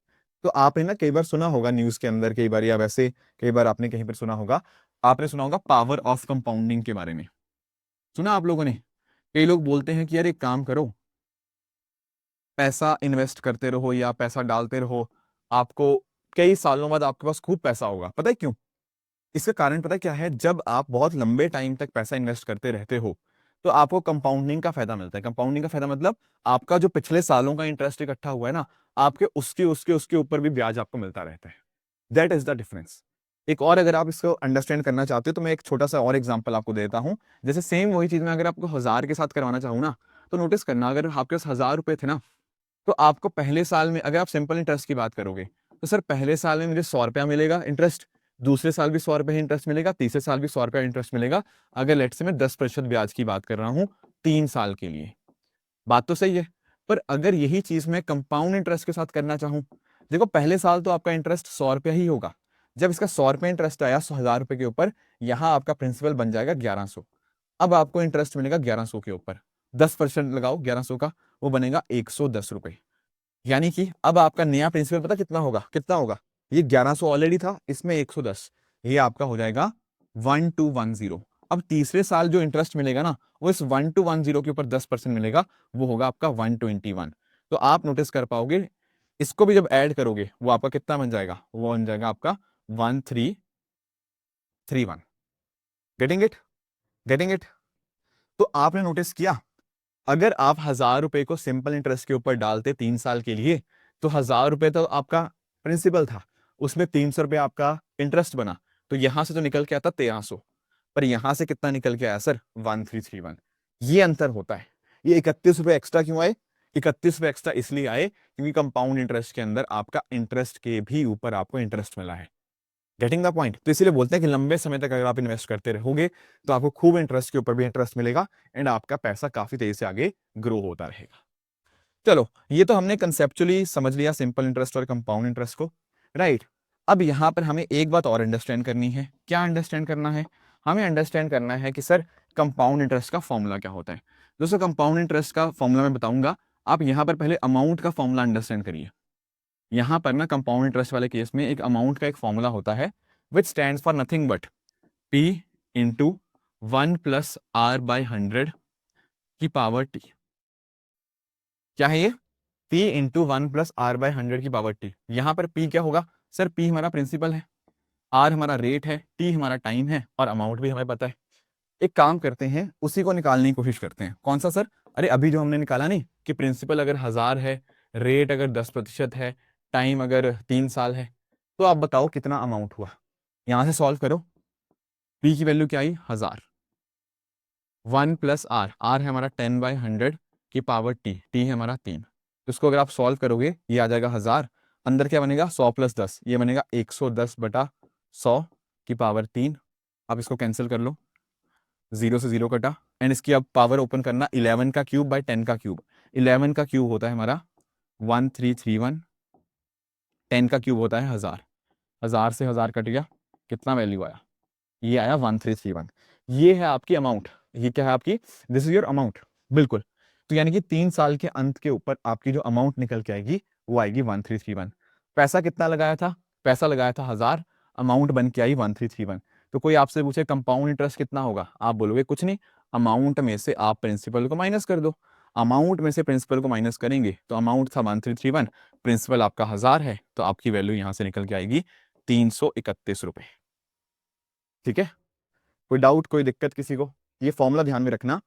तो आपने ना कई बार सुना होगा न्यूज के अंदर, कई बार या वैसे कई बार आपने कहीं पर सुना होगा, आपने सुना होगा पावर ऑफ कंपाउंडिंग के बारे में। सुना आप लोगों ने? कई लोग बोलते हैं कि यार एक काम करो, पैसा इन्वेस्ट करते रहो या पैसा डालते रहो, आपको कई सालों बाद आपके पास खूब पैसा होगा। पता है क्यों? इसका कारण पता है क्या है? जब आप बहुत लंबे टाइम तक पैसा इन्वेस्ट करते रहते हो तो आपको कंपाउंडिंग का फायदा मिलता है। कंपाउंडिंग का फायदा मतलब आपका जो पिछले सालों का इंटरेस्ट इकट्ठा हुआ है ना, आपके उसके उसके उसके ऊपर भी ब्याज आपको मिलता रहता है। That is the difference. एक और अगर आप इसको अंडरस्टैंड करना चाहते हो तो मैं एक छोटा सा और एग्जांपल आपको देता हूं। जैसे सेम वही चीज मैं अगर आपको 1000 के साथ करवाना चाहूँ ना, तो नोटिस करना, अगर आपके पास 1000 रुपए थे ना, तो आपको पहले साल में अगर आप सिंपल इंटरेस्ट की बात करोगे तो सर पहले साल में मुझे 100 रुपया मिलेगा इंटरेस्ट, दूसरे साल भी 100 रुपये इंटरेस्ट मिलेगा, तीसरे साल भी 100 रुपया इंटरेस्ट मिलेगा। अगर लेट से मैं 10% ब्याज की बात कर रहा हूँ 3 साल के लिए, बात तो सही है। पर अगर यही चीज मैं कंपाउंड इंटरेस्ट के साथ करना चाहूँ देखो पहले साल तो आपका इंटरेस्ट 100 रुपया ही होगा। जब इसका 100 रुपये इंटरेस्ट आया 1000 रुपये के ऊपर, यहाँ आपका प्रिंसिपल बन जाएगा 1100। अब आपको इंटरेस्ट मिलेगा 1100 के ऊपर, 10% लगाओ 1100 का, वो बनेगा 110 रुपये। यानी कि अब आपका नया प्रिंसिपल पता कितना होगा, कितना होगा, ये 1100 ऑलरेडी था, इसमें 110, ये आपका हो जाएगा 1210। अब तीसरे साल जो इंटरेस्ट मिलेगा ना, वो इस 1210 के ऊपर 10% मिलेगा, वो होगा आपका 121। तो आप नोटिस कर पाओगे, इसको भी जब ऐड करोगे वो आपका कितना बन जाएगा, वो बन जाएगा आपका 1331। Getting it, getting it. तो आपने नोटिस किया, अगर आप 1000 रुपए को सिंपल इंटरेस्ट के ऊपर डालते 3 साल के लिए, तो 1000 रुपए तो आपका प्रिंसिपल था, उसमें 300 रुपये आपका इंटरेस्ट बना, तो यहां से तो निकल के आता 1300, पर यहां से कितना निकल के आया सर, 1331। ये अंतर होता है। ये 31 रुपये एक्स्ट्रा क्यों आए, 31 रुपये एक्स्ट्रा इसलिए आए क्योंकि कंपाउंड इंटरेस्ट के अंदर आपका इंटरेस्ट के भी ऊपर आपको इंटरेस्ट मिला है। Getting the point. तो इसीलिए बोलते हैं कि लंबे समय तक अगर आप इन्वेस्ट करते रहोगे तो आपको खूब इंटरेस्ट के ऊपर भी इंटरेस्ट मिलेगा एंड आपका पैसा काफी तेजी से आगे ग्रो होता रहेगा। चलो, ये तो हमने कंसेप्चुअली समझ लिया सिंपल इंटरेस्ट और कंपाउंड इंटरेस्ट को, राइट। अब यहां पर हमें एक बात और अंडरस्टैंड करनी है। क्या अंडरस्टैंड करना है, हमें अंडरस्टैंड करना है कि सर कंपाउंड इंटरेस्ट का फॉर्मूला क्या होता है। दोस्तों कंपाउंड इंटरेस्ट का फॉर्मूला मैं बताऊंगा, आप यहां पर पहले अमाउंट का फॉर्मूला अंडरस्टैंड करिए। यहां पर ना कंपाउंड इंटरेस्ट वाले केस में एक अमाउंट का एक फॉर्मूला होता है विच stands for nothing but P into 1 plus R by 100 की पावर T। क्या है ये, P into 1 plus R by 100 की पावर T। यहां पर P क्या होगा सर, P हमारा प्रिंसिपल है, R हमारा रेट है, T हमारा टाइम है और अमाउंट भी हमें पता है। एक काम करते हैं, उसी को निकालने की कोशिश करते हैं। कौन सा सर, अरे अभी जो हमने निकाला नहीं कि प्रिंसिपल अगर 1000 है, रेट अगर 10% है, टाइम अगर 3 साल है, तो आप बताओ कितना अमाउंट हुआ। यहां से सॉल्व करो, P की वैल्यू क्या आई 1000, 1 प्लस R, R है हमारा 10/100 की पावर T है हमारा 3। तो इसको अगर आप सॉल्व करोगे ये आ जाएगा 1000, अंदर क्या बनेगा 100 प्लस 10, ये बनेगा 110/100 की पावर 3। आप इसको कैंसिल कर लो, 0 से 0 कटा, एंड इसकी अब पावर ओपन करना 11 का क्यूब बाई 10 का क्यूब। 11 का क्यूब होता है हमारा 1331, 10 का क्यूब होता है 1000, 1000 से 1000 कट गया, कितना वैल्यू आया, ये आया 1331। ये है आपकी अमाउंट, ये क्या है आपकी, दिस इज योर अमाउंट, बिल्कुल। तो यानी कि 3 साल के अंत के ऊपर आपकी जो अमाउंट निकल के आएगी वो आएगी 1331। पैसा कितना लगाया था, पैसा लगाया था 1000, अमाउंट बन के आई 1331। तो कोई आपसे पूछे कंपाउंड इंटरेस्ट कितना होगा, आप बोलोगे कुछ नहीं, अमाउंट में से आप प्रिंसिपल को माइनस कर दो। अमाउंट में से प्रिंसिपल को माइनस करेंगे तो अमाउंट था 1331, प्रिंसिपल आपका 1000 है, तो आपकी वैल्यू यहां से निकल के आएगी 331 रुपए। ठीक है, कोई डाउट, कोई दिक्कत किसी को, ये फॉर्मूला ध्यान में रखना,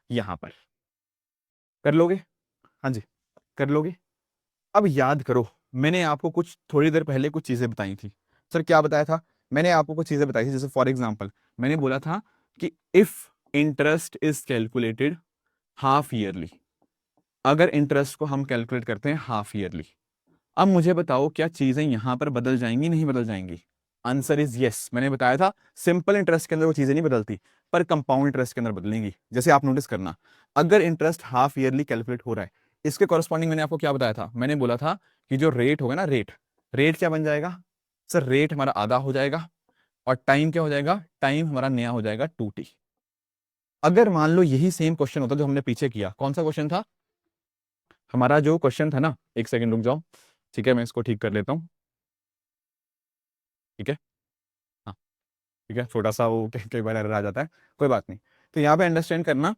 यहां पर कर लोगे, हाँ जी कर लोगे। अब याद करो, मैंने आपको कुछ थोड़ी देर पहले कुछ चीजें बताई थी। सर क्या बताया था, मैंने आपको कुछ चीजें बताई थी, जैसे फॉर एग्जांपल मैंने बोला था कि if interest is calculated half yearly, अगर इंटरेस्ट को हम कैलकुलेट करते हैं हाफ ईयरली, अब मुझे बताओ क्या चीजें यहां पर बदल जाएंगी, नहीं बदल जाएंगी। Answer is yes. मैंने बताया था सिंपल इंटरेस्ट के अंदर वो चीजें नहीं बदलती, पर कंपाउंड इंटरेस्ट के अंदर बदलेंगी। जैसे आप नोटिस करना, अगर इंटरेस्ट हाफ ईयरली कैलकुलेट हो रहा है, इसके कॉरस्पॉन्डिंग मैंने आपको क्या बताया था, मैंने बोला था कि जो रेट होगा ना, रेट, रेट क्या बन जाएगा सर, रेट हमारा आधा हो जाएगा, और टाइम क्या हो जाएगा, टाइम हमारा नया हो जाएगा 2t। अगर मान लो यही सेम क्वेश्चन होता जो हमने पीछे किया, कौन सा क्वेश्चन था हमारा, जो क्वेश्चन था ना, एक सेकंड रुक जाओ, ठीक है मैं इसको ठीक कर लेता हूँ, ठीक है, हाँ ठीक है, छोटा सा वो कई बार एरर आ जाता है, कोई बात नहीं। तो यहाँ पे अंडरस्टैंड करना,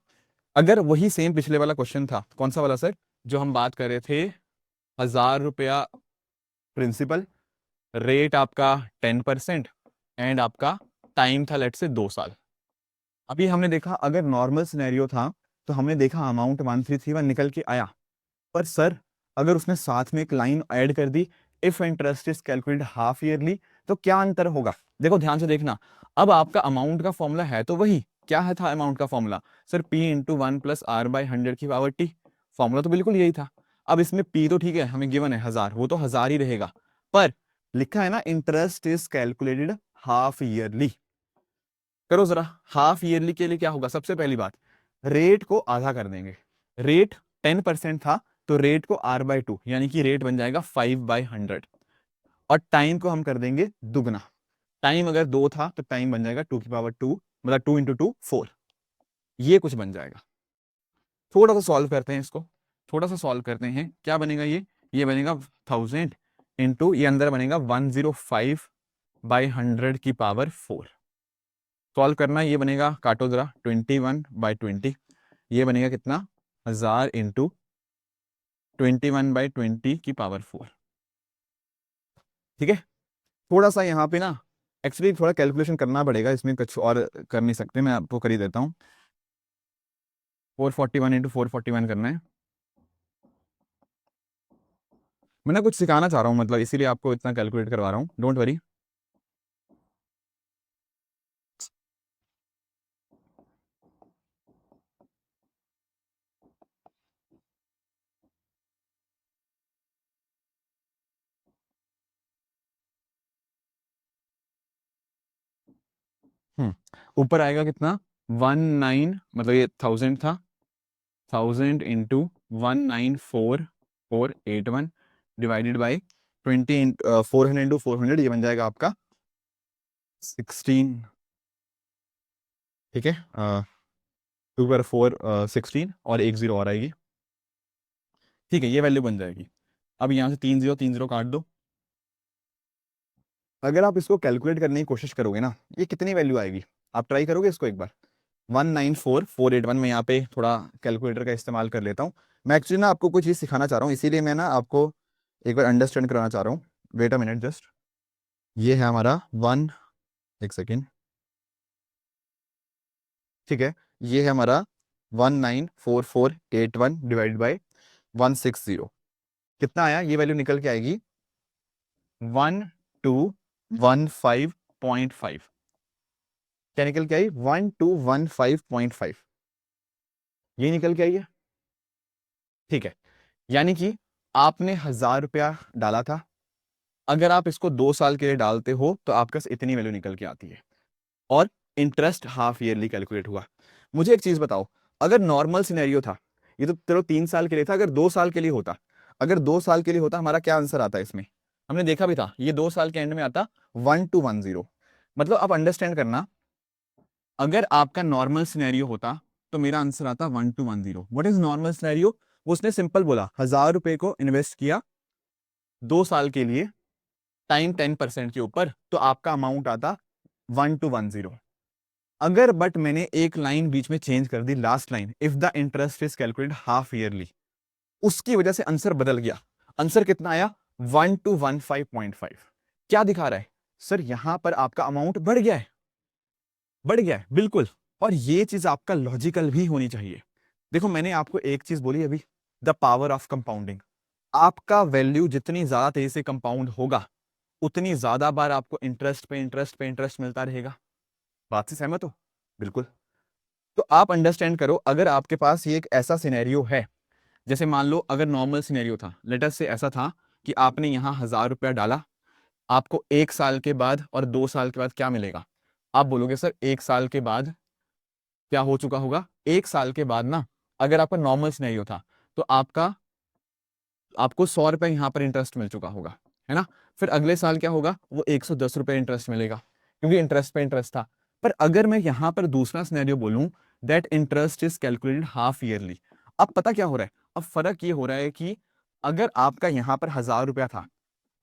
अगर वही सेम पिछले वाला क्वेश्चन था, कौन सा वाला सर, जो हम बात कर रहे थे 1000 रुपया प्रिंसिपल, रेट आपका 10% एंड आपका टाइम था लेट से 2 साल। अभी हमने देखा अगर नॉर्मल सिनेरियो था तो हमने देखा अमाउंट 1331 निकल के आया, पर सर अगर उसने साथ में एक लाइन ऐड कर दी, if interest is calculated half yearly, तो क्या अंतर होगा, देखो ध्यान से देखना। अब आपका अमाउंट का फॉर्मूला है तो वही, क्या है था अमाउंट का formula sir, P into 1 plus R by 100 की पावर T, फॉर्मूला तो बिल्कुल यही था। अब इसमें P तो ठीक है हमें गिवन है 1000, वो तो 1000 ही रहेगा, पर लिखा है ना interest is calculated half yearly. करो जरा, हाफ ईयरली के लिए क्या होगा, सबसे पहली बात रेट को आधा कर देंगे, रेट 10% था तो रेट को R/2 यानी कि रेट बन जाएगा 5/100। और टाइम को हम कर देंगे दुगना। टाइम अगर 2 था तो टाइम बन जाएगा 2 की पावर 2, मतलब 2 इंटू 2 4, ये कुछ बन जाएगा। थोड़ा सा सॉल्व करते हैं इसको, थोड़ा सा सॉल्व करते हैं, क्या बनेगा ये बनेगा 1000 इंटू ये अंदर बनेगा 105/100 की पावर 4। सॉल्व करना, ये बनेगा, काटो जरा, 21/20, ये बनेगा कितना, 1000 इंटू 21/20 की पावर 4। ठीक है, थोड़ा सा यहाँ पे ना एक्चुअली थोड़ा कैलकुलेशन करना पड़ेगा, इसमें कुछ और कर नहीं सकते, मैं आपको कर ही देता हूँ। 441 इंटू 441 करना है। मैं ना कुछ सिखाना चाह रहा हूँ, मतलब इसीलिए आपको इतना कैलकुलेट करवा रहा हूँ, डोंट वरी। ऊपर आएगा कितना, 19, मतलब ये 1000 था, 1000 इंटू 194481 डिवाइडेड बाई 20, 400 इंटू 400, ये बन जाएगा आपका 16। ठीक है, 2 पर 4 16 और एक जीरो और आएगी। ठीक है, ये वैल्यू बन जाएगी। अब यहाँ से 3 0 काट दो। अगर आप इसको कैलकुलेट करने की कोशिश करोगे ना, ये कितनी वैल्यू आएगी, आप ट्राई करोगे इसको एक बार। 194481 में यहाँ पे थोड़ा कैलकुलेटर का इस्तेमाल कर लेता हूँ। मैं एक्चुअली ना आपको कुछ चीज़ सिखाना चाह रहा हूँ, इसीलिए मैं ना आपको एक बार अंडरस्टैंड कराना चाह रहा हूँ। Wait a minute just. ये है हमारा वन, एक सेकेंड। ठीक है, ये है हमारा 194481 डिवाइड बाई 160, कितना आया, ये वैल्यू निकल के आएगी 1215.5। क्या निकल के आई, 1215.5, ये निकल के आई है। ठीक है, यानी कि आपने 1000 रुपया डाला था, अगर आप इसको 2 साल के लिए डालते हो तो आपके पास इतनी वैल्यू निकल के आती है, और इंटरेस्ट हाफ ईयरली कैलकुलेट हुआ। मुझे एक चीज बताओ, अगर नॉर्मल सिनेरियो था, ये तो चलो 3 साल के लिए था, अगर 2 साल के लिए होता, अगर 2 साल के लिए होता, हमारा क्या आंसर आता है इसमें, हमने देखा भी था, ये 2 साल के एंड में आता 1210। मतलब आप अंडरस्टैंड करना, अगर आपका नॉर्मल सिनेरियो होता तो मेरा आंसर आता 1210। व्हाट इज नॉर्मल सिनेरियो, उसने सिंपल बोला 1000 रुपए को इन्वेस्ट किया 2 साल के लिए, टाइम 10% के ऊपर, तो आपका अमाउंट आता 1210। अगर बट मैंने एक लाइन बीच में चेंज कर दी, last line, if the interest is calculated half yearly, उसकी वजह से आंसर बदल गया। आंसर कितना आया, 1215.5। क्या दिखा रहा है सर, यहां पर आपका अमाउंट बढ़ गया है, बढ़ गया है, बिल्कुल। और ये चीज आपका लॉजिकल भी होनी चाहिए। देखो मैंने आपको एक चीज बोली अभी, द पावर ऑफ कंपाउंडिंग। आपका वैल्यू जितनी ज्यादा तेजी से कंपाउंड होगा, उतनी ज्यादा बार आपको इंटरेस्ट पे इंटरेस्ट पे इंटरेस्ट मिलता रहेगा। बात से सहमत हो, बिल्कुल। तो आप अंडरस्टैंड करो, अगर आपके पास ये एक ऐसा सिनेरियो है, जैसे मान लो अगर नॉर्मल सिनेरियो था, लेटर से ऐसा था कि आपने यहां 1000 रुपया डाला, आपको 1 साल के बाद और 2 साल के बाद क्या मिलेगा। आप बोलोगे सर 1 साल के बाद क्या हो चुका होगा, 1 साल के बाद ना, अगर आपका नॉर्मल सिनेरियो था तो आपको 100 रुपए यहां पर इंटरेस्ट मिल चुका होगा, है ना। फिर अगले साल क्या होगा, वो 110 रुपए इंटरेस्ट मिलेगा, क्योंकि इंटरेस्ट पे इंटरेस्ट था। पर अगर मैं यहां पर दूसरा सिनेरियो बोलूं, that interest is calculated half yearly, अब पता क्या हो रहा है, अब फर्क ये हो रहा है कि अगर आपका यहां पर 1000 रुपया था,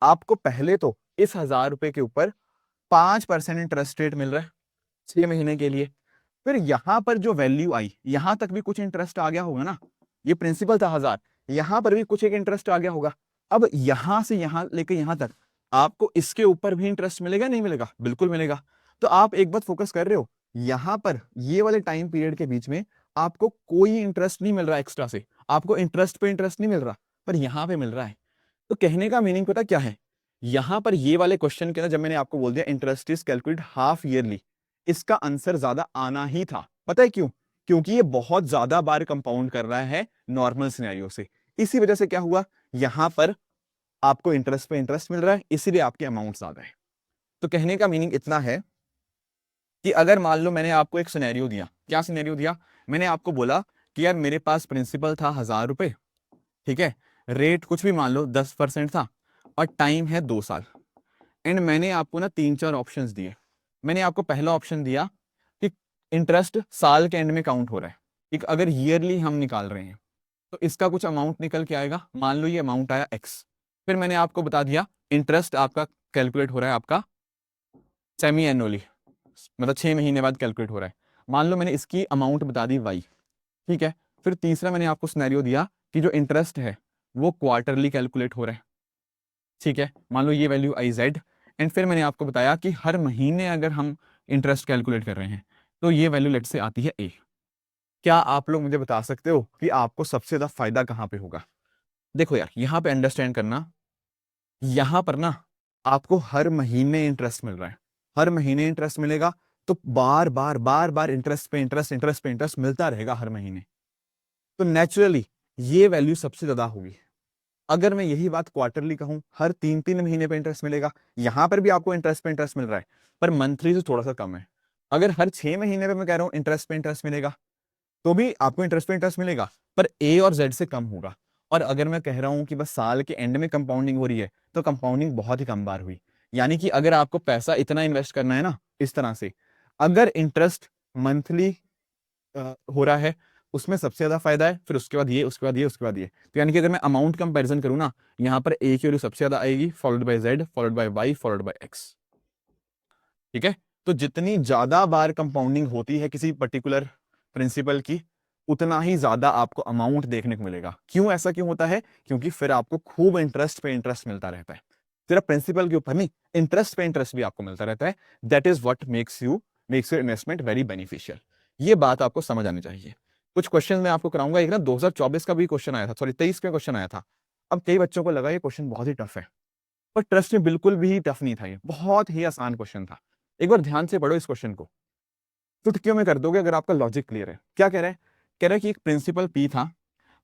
आपको पहले तो इस 1000 रुपए के ऊपर 5% इंटरेस्ट रेट मिल रहा है 6 महीने के लिए। फिर यहां पर जो वैल्यू आई, यहां तक भी कुछ इंटरेस्ट आ गया होगा ना, ये प्रिंसिपल था 1000, यहां पर भी कुछ एक इंटरेस्ट आ गया होगा। अब यहां से यहां लेके यहां तक आपको इसके ऊपर भी इंटरेस्ट मिलेगा, नहीं मिलेगा, बिल्कुल मिलेगा। तो आप एक बात फोकस कर रहे हो, यहां पर ये वाले टाइम पीरियड के बीच में आपको कोई इंटरेस्ट नहीं मिल रहा एक्स्ट्रा से, आपको इंटरेस्ट पे इंटरेस्ट नहीं मिल रहा, पर यहां पे मिल रहा है। तो कहने का मीनिंग पता क्या है, यहां पर ये वाले क्वेश्चन के अंदर जब मैंने आपको बोल दिया interest is calculate half yearly, इसका आंसर ज्यादा आना ही था। पता है क्यों, क्योंकि ये बहुत ज्यादा बार कंपाउंड कर रहा है नॉर्मल सिनेरियो से। इसी वजह से क्या हुआ, यहां पर आपको इंटरेस्ट पे इंटरेस्ट मिल रहा है, इसीलिए आपके अमाउंट ज्यादा है। तो कहने का मीनिंग इतना है कि अगर मान लो मैंने आपको एक सिनेरियो दिया, क्या सिनेरियो दिया, मैंने आपको बोला कि यार मेरे पास प्रिंसिपल था 1000 रुपए, ठीक है, रेट कुछ भी मान लो 10% था, और टाइम है 2 साल। एंड मैंने आपको ना 3-4 ऑप्शंस दिए। मैंने आपको पहला ऑप्शन दिया कि इंटरेस्ट साल के एंड में काउंट हो रहा है, एक अगर ईयरली हम निकाल रहे हैं तो इसका कुछ अमाउंट निकल के आएगा, मान लो ये अमाउंट आया एक्स। फिर मैंने आपको बता दिया इंटरेस्ट आपका कैलकुलेट हो रहा है आपका सेमी एनुअली, मतलब 6 महीने बाद कैलकुलेट हो रहा है, मान लो मैंने इसकी अमाउंट बता दी वाई, ठीक है। फिर तीसरा मैंने आपको सिनेरियो दिया कि जो इंटरेस्ट है वो क्वार्टरली कैलकुलेट हो रहा है, ठीक है, मान लो ये वैल्यू आई जेड। एंड फिर मैंने आपको बताया कि हर महीने अगर हम इंटरेस्ट कैलकुलेट कर रहे हैं तो ये वैल्यू लेट से आती है ए। क्या आप लोग मुझे बता सकते हो कि आपको सबसे ज्यादा फायदा कहाँ पे होगा? देखो यार, यहाँ पे अंडरस्टैंड करना, यहाँ पर ना आपको हर महीने इंटरेस्ट मिल रहा है, हर महीने इंटरेस्ट मिलेगा, तो बार बार बार बार इंटरेस्ट पे इंटरेस्ट इंटरेस्ट पे इंटरेस्ट मिलता रहेगा हर महीने, तो नेचुरली ये वैल्यू सबसे ज्यादा होगी। अगर मैं यही बात क्वार्टरली कहूं, हर 3-3 महीने पे इंटरेस्ट मिलेगा, यहां पर भी आपको इंटरेस्ट पे इंटरेस्ट मिल रहा है, पर मंथली से थोड़ा सा कम है। अगर हर 6 महीने पे मैं कह रहा हूं इंटरेस्ट पे इंटरेस्ट मिलेगा, तो भी आपको इंटरेस्ट पे इंटरेस्ट मिलेगा, पर ए और जेड से कम होगा। और अगर मैं कह रहा हूं कि बस साल के एंड में कंपाउंडिंग हो रही है, तो कंपाउंडिंग बहुत ही कम बार हुई। यानी कि अगर आपको पैसा इतना इन्वेस्ट करना है ना इस तरह से, अगर इंटरेस्ट मंथली हो रहा है, उसमें सबसे ज्यादा फायदा है, फिर उसके बाद ये, उसके बाद ये, उसके बाद ये। तो यानी कि अगर मैं अमाउंट कंपैरिजन करूं ना, यहाँ पर ए की वैल्यू सबसे ज्यादा आएगी, followed by Z, followed by Y, followed by X, ठीक है। तो जितनी ज्यादा बार कंपाउंडिंग होती है किसी पर्टिकुलर प्रिंसिपल की, उतना ही ज्यादा आपको अमाउंट देखने को मिलेगा। क्यों ऐसा क्यों होता है? क्योंकि फिर आपको खूब इंटरेस्ट पे इंटरेस्ट मिलता रहता है, सिर्फ प्रिंसिपल के ऊपर नहीं, इंटरेस्ट पे इंटरेस्ट भी आपको मिलता रहता है। That is what makes your investment very beneficial. ये बात आपको समझ आनी चाहिए। कुछ क्वेश्चन मैं आपको कराऊंगा, एक ना 2024 का भी क्वेश्चन आया था, सॉरी 23 का क्वेश्चन आया था। अब कई बच्चों को लगा ये क्वेश्चन बहुत ही टफ है, पर ट्रस्ट में बिल्कुल भी टफ नहीं था, ये बहुत ही आसान क्वेश्चन था। एक बार ध्यान से पढ़ो इस क्वेश्चन को, चुटकियों में कर दोगे अगर आपका लॉजिक क्लियर है। क्या कह रहा है? कह रहा है कि एक प्रिंसिपल पी था,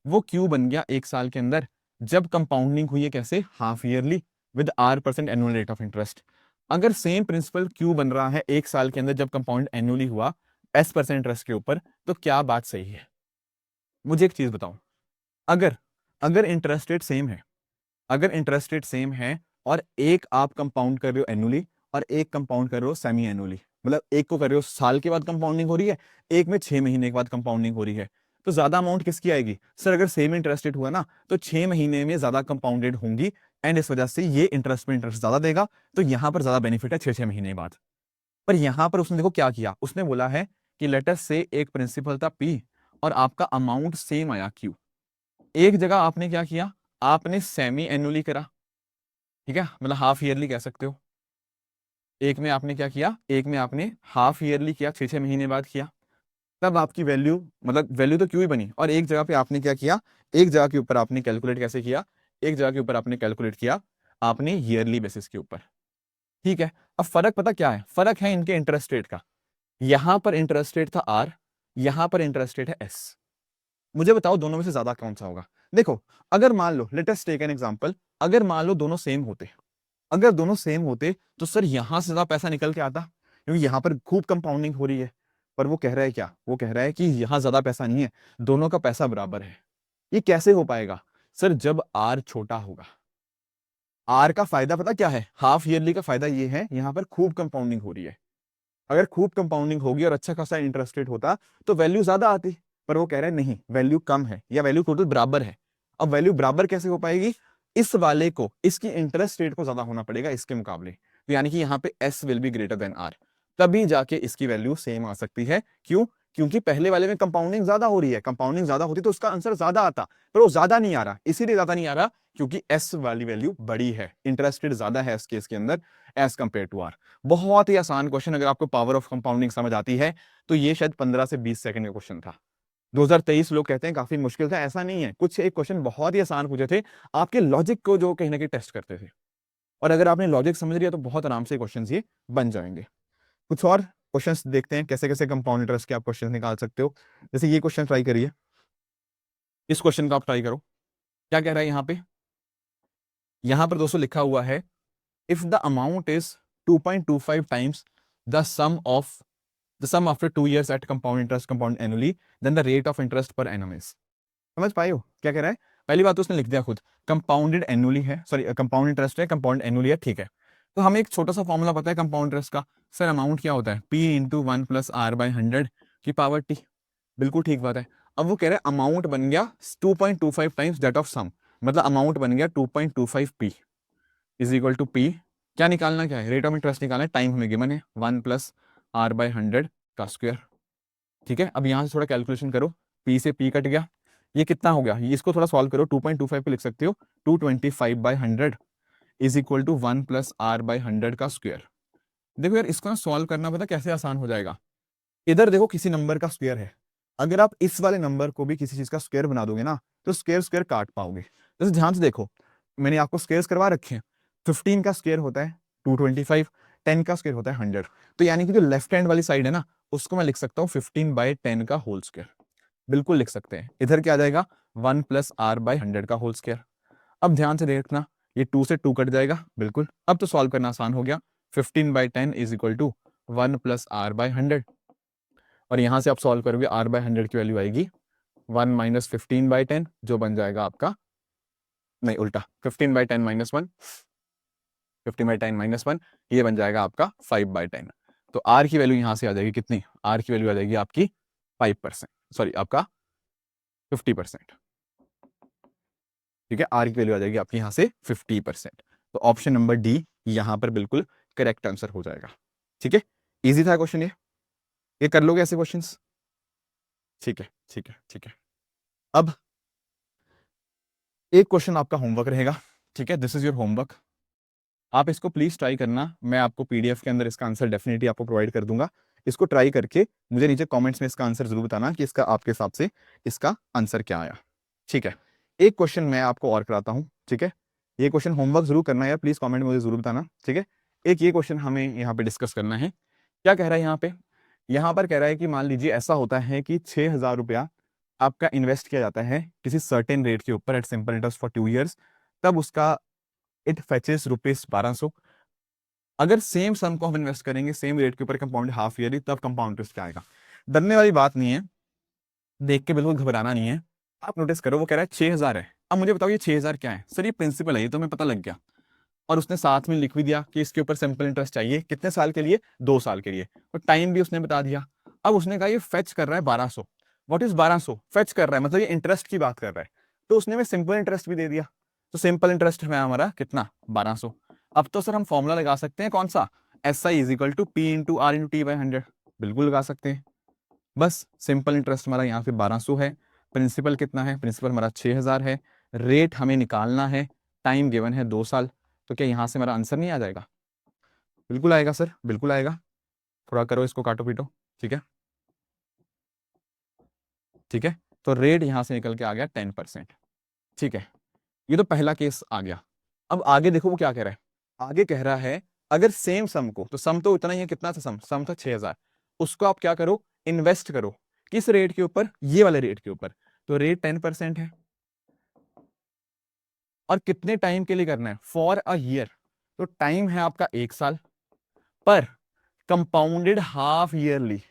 वो क्यू बन गया 1 साल के अंदर, जब कंपाउंडिंग हुई है कैसे, half yearly with R% annual rate of interest. अगर सेम प्रिंसिपल क्यू बन रहा है 1 साल के अंदर जब कंपाउंड एनुअली हुआ S% इंटरेस्ट के ऊपर, तो क्या बात सही है? मुझे एक चीज बताओ, अगर अगर इंटरेस्ट रेट सेम है, अगर इंटरेस्ट रेट सेम है, और एक आप कंपाउंड कर रहे हो एनुअली और एक कंपाउंड कर रहे हो सेमी एनुअली, मतलब एक को कर रहे हो साल के बाद कंपाउंडिंग हो रही है, एक में 6 महीने के बाद कंपाउंडिंग हो रही है, तो ज्यादा अमाउंट किसकी आएगी? सर अगर सेम इंटरेस्ट रेट हुआ ना, तो 6 महीने में ज्यादा कंपाउंडेड होंगी, एंड इस वजह से ये इंटरेस्ट में इंटरेस्ट ज्यादा देगा, तो यहां पर ज्यादा बेनिफिट है 6-6 महीने बाद। पर यहां पर उसने देखो क्या किया, उसने बोला है कि लेट अस से एक प्रिंसिपल था पी और आपका अमाउंट सेम आया क्यू। एक जगह आपने क्या किया, आपने सेमी एनुअली करा, ठीक है, मतलब हाफ ईयरली कह सकते हो। एक में आपने क्या किया, एक में आपने हाफ ईयरली किया, 6-6 महीने बाद किया, तब आपकी वैल्यू, मतलब वैल्यू तो क्यों ही बनी। और एक जगह पे आपने क्या किया, एक जगह के ऊपर आपने कैलकुलेट कैसे किया, एक जगह के ऊपर आपने कैलकुलेट किया आपने ईयरली बेसिस के ऊपर, ठीक है। अब फर्क पता क्या है? फर्क है इनके इंटरेस्ट रेट का। यहां पर इंटरेस्ट रेट था आर, यहां पर इंटरेस्ट रेट है एस। मुझे बताओ दोनों में से ज्यादा कौन सा होगा? देखो, अगर मान लो, let us take an example, अगर मान लो दोनों सेम होते, अगर दोनों सेम होते तो सर यहां से ज्यादा पैसा निकल के आता, क्योंकि यहां पर खूब कंपाउंडिंग हो रही है। पर वो कह रहा है क्या, वो कह रहा है कि यहां ज्यादा पैसा नहीं है, दोनों का पैसा बराबर है। ये कैसे हो पाएगा? सर जब आर छोटा होगा, आर का फायदा पता क्या है, हाफ ईयरली का फायदा ये है, यहां पर खूब कंपाउंडिंग हो रही है। अगर खूब कंपाउंडिंग होगी और अच्छा खासा इंटरेस्ट रेट होता, तो वैल्यू ज्यादा आती। पर वो कह रहा है नहीं, वैल्यू कम है या वैल्यू टोटल बराबर है। अब वैल्यू बराबर कैसे हो पाएगी? इस वाले को, इसकी इंटरेस्ट रेट को ज्यादा होना पड़ेगा इसके मुकाबले, तो यानी कि यहाँ पे S will be greater than R, तभी जाके इसकी वैल्यू सेम आ सकती है। क्यों? क्योंकि पहले वाले में कंपाउंडिंग ज्यादा हो रही है, कंपाउंडिंग ज्यादा होती तो उसका आंसर ज्यादा आता, पर वो ज्यादा नहीं आ रहा। इसीलिए ज्यादा नहीं आ रहा क्योंकि एस वाली वैल्यू बड़ी है, इंटरेस्ट रेट ज्यादा है इस केस के अंदर एज कंपेयर टू आर। बहुत ही आसान क्वेश्चन, अगर आपको पावर ऑफ कंपाउंडिंग समझ आती है तो ये शायद 15 से 20 सेकंड का क्वेश्चन था। 2023 लोग कहते हैं काफी मुश्किल था, ऐसा नहीं है, कुछ एक क्वेश्चन बहुत ही आसान पूछे थे, आपके लॉजिक को जो कहीं ना कहीं टेस्ट करते थे। और अगर आपने लॉजिक समझ लिया तो बहुत आराम से क्वेश्चन ये बन जाएंगे। कुछ और क्वेश्चंस देखते हैं कैसे कैसे कंपाउंड इंटरेस्ट के आप क्वेश्चन निकाल सकते हो। जैसे ये क्वेश्चन ट्राई करिए, इस क्वेश्चन का आप ट्राई करो। क्या कह रहा है यहां पर दोस्तों लिखा हुआ है, if the amount is 2.25 times the sum after 2 years at compound interest compound annually, then the rate of interest per annum is। समझ पाए हो क्या कह रहा है? पहली बात तो उसने लिख दिया खुद, कंपाउंडेड एनुअली है, सॉरी कंपाउंड इंटरेस्ट है, कंपाउंड एनुअली है, ठीक है। तो हमें एक छोटा सा फॉर्मूला पता है कंपाउंड इंटरेस्ट का, सर अमाउंट क्या होता है, P इंटू 1+R/100 की पावर T। बिल्कुल ठीक बात है। अब वो कह रहे हैं अमाउंट बन गया 2.25 टाइम्स दैट ऑफ सम, मतलब अमाउंट बन गया 2.25 P is equal to P। क्या निकालना, क्या है, रेट ऑफ इंटरेस्ट निकालना है, टाइम हमें गिवन है 1+R/100 का स्क्वायर। ठीक है, अब यहाँ से थोड़ा कैलकुलेशन करो, P से P कट गया, ये कितना हो गया, ये इसको थोड़ा सॉल्व करो, 2.25 पे लिख सकते हो 225/100 इज इक्वल टू 1+R/100 का स्क्वायर। देखो यार इसको ना सॉल्व करना पता कैसे आसान हो जाएगा, इधर देखो किसी नंबर का स्क्वायर है, अगर आप इस वाले नंबर को भी किसी चीज का स्क्वायर बना दोगे ना तो स्क्वायर स्क्वायर काट पाओगे। जैसे ध्यान से देखो, मैंने आपको स्क्वायर्स करवा रखे हैं, 15 का स्क्वायर होता है 225, 10 का स्क्वायर होता है 100, तो यानी कि जो लेफ्ट हैंड वाली साइड है ना उसको मैं लिख सकता हूँ 15/10 का होल स्क्वायर, बिल्कुल लिख सकते हैं। इधर क्या आ जाएगा 1+R/100 का होल स्क्वायर। अब ध्यान से देखना, ये 2 से 2 कट जाएगा, बिल्कुल, अब तो सॉल्व करना आसान हो गया, 15/10 इज इक्वल टू 1+R/100, और यहां से आप सॉल्व करोगे R/100 की वैल्यू आएगी 1 - 15/10 जो बन जाएगा आपका, नहीं उल्टा, 15/10 - 1, 15/10 - 1 ये बन जाएगा आपका 5/10। तो R की वैल्यू यहां से आ जाएगी कितनी, R की वैल्यू आ जाएगी आपकी 5%, सॉरी आपका 50%। ठीक है, R की वैल्यू आ जाएगी आपकी यहां से 50%। तो ऑप्शन नंबर डी यहां पर बिल्कुल करेक्ट आंसर हो जाएगा। ठीक है, इजी था क्वेश्चन ये कर लोगे ऐसे क्वेश्चंस। ठीक है ठीक है ठीक है। अब एक क्वेश्चन आपका होमवर्क रहेगा, ठीक है, दिस इज योर होमवर्क, आप इसको प्लीज ट्राई करना, मैं आपको पीडीएफ के अंदर इसका आंसर डेफिनेटली आपको प्रोवाइड कर दूंगा। इसको ट्राई करके मुझे नीचे कमेंट्स में इसका आंसर जरूर बताना कि इसका आपके हिसाब से इसका आंसर क्या आया। ठीक है, एक क्वेश्चन मैं आपको और कराता हूँ, ठीक है, ये क्वेश्चन होमवर्क जरूर करना है यार, प्लीज कमेंट में मुझे जरूर बताना। ठीक है, एक ये क्वेश्चन हमें यहाँ पे डिस्कस करना है, क्या कह रहा है यहाँ पे, यहाँ पर कह रहा है कि मान लीजिए ऐसा होता है कि 6,000 रुपया आपका इन्वेस्ट किया जाता है किसी सर्टेन रेट के ऊपर at simple interest for 2 years, तब उसका इट फेचेस ₹1200। अगर सेम सम को हम इन्वेस्ट करेंगे सेम रेट के ऊपर कंपाउंड हाफ ईयरली, तब कंपाउंड इंटरेस्ट क्या आएगा। डरने वाली बात नहीं है, देख के बिल्कुल घबराना नहीं है, आप नोटिस करो वो कह रहा है 6,000 है। अब मुझे बताओ ये 6,000 क्या है, सर ये प्रिंसिपल है, ये तो हमें पता लग गया, और उसने साथ में लिख भी दिया कि इसके ऊपर सिंपल इंटरेस्ट चाहिए कितने साल के लिए, 2 साल के लिए, और टाइम भी उसने बता दिया। अब उसने कहा ये फेच कर रहा है 1200, व्हाट इज 1200, फेच कर रहा है मतलब ये इंटरेस्ट की बात कर रहा है, तो उसने हमें सिंपल इंटरेस्ट भी दे दिया, तो सिंपल इंटरेस्ट है हमारा कितना 1200। अब तो सर हम फॉर्मूला लगा सकते हैं कौन सा, SI is equal to P into R into T/100, बिल्कुल लगा सकते हैं। बस सिंपल इंटरेस्ट हमारा यहाँ पे 1200 है, प्रिंसिपल कितना है, प्रिंसिपल हमारा 6,000 है, रेट हमें निकालना है, टाइम गिवन है 2 साल, तो क्या यहाँ से हमारा आंसर नहीं आ जाएगा, बिल्कुल आएगा सर, बिल्कुल आएगा। थोड़ा करो इसको काटो पीटो, ठीक है ठीक है, तो रेट यहाँ से निकल के आ गया 10%। ठीक है, ये तो पहला केस आ गया। अब आगे देखो वो क्या कह रहा है, आगे कह रहा है अगर सेम सम को, तो सम तो इतना ही है, कितना था सम था 6,000, उसको आप क्या करो, इन्वेस्ट करो, किस रेट के ऊपर, ये वाले रेट के ऊपर, तो रेट 10% है, और कितने टाइम के लिए करना है, फॉर अ ईयर, तो टाइम है आपका 1 साल, पर कंपाउंडेड हाफ ईयरली।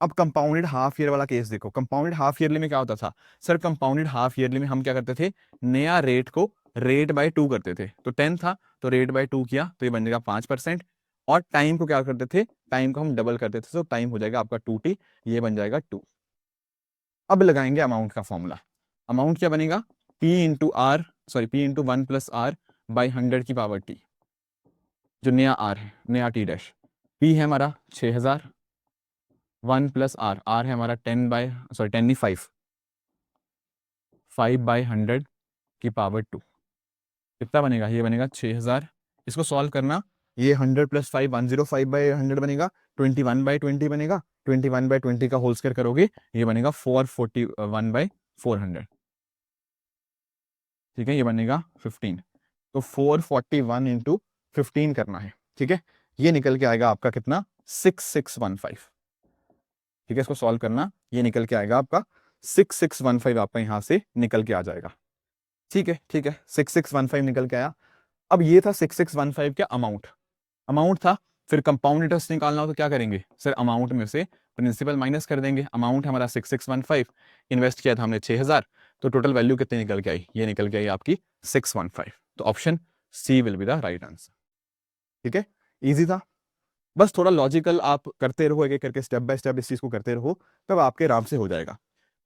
अब कंपाउंडेड हाफ ईयर वाला केस देखो, कंपाउंडेड हाफ ईयरली में क्या होता था, सर कंपाउंडेड हाफ ईयरली में हम क्या करते थे, नया रेट को रेट बाय 2 करते थे, तो 10 था तो रेट बाय 2 किया तो ये बन जाएगा 5%, और टाइम को क्या करते थे, टाइम को हम डबल करते थे, तो टाइम हो जाएगा आपका 2T, ये बन जाएगा 2। अब लगाएंगे अमाउंट का फॉर्मूला, अमाउंट क्या बनेगा, P इंटू 1+R/100 की पावर T, जो नया R है, नया T डैश, P है हमारा 6,000, 1+R, R है हमारा 10 नहीं 5/100 की पावर 2, कितना बनेगा, ये बनेगा 6,000, इसको सॉल्व करना, ये 100 + 5 105/100 बनेगा, 21/20 बनेगा, 21/20 का होल स्क्वायर करोगे ये बनेगा 441/400। ठीक है, ये बनेगा 15, तो 441 इंटू 15 करना है। ठीक है, ये निकल के आएगा आपका कितना, 6615। ठीक है, इसको सॉल्व करना, ये निकल के आएगा आपका 6615, आपका यहां से निकल के आ जाएगा। ठीक है ठीक है, 6615 निकल के आया। अब ये था 6615 का अमाउंट, अमाउंट था, फिर कंपाउंड इंटरेस्ट निकालना हो तो क्या करेंगे, सर अमाउंट में से प्रिंसिपल माइनस कर देंगे, अमाउंट हमारा 6615, इन्वेस्ट किया था हमने 6,000, तो टोटल वैल्यू कितनी निकल के आई, ये निकल के आई आपकी 615, तो option C will be the right answer. ठीक है, इजी था। बस थोड़ा लॉजिकल आप करते रहो, एक एक करके स्टेप बाय स्टेप इस चीज को करते रहो, तब आपके आराम से हो जाएगा।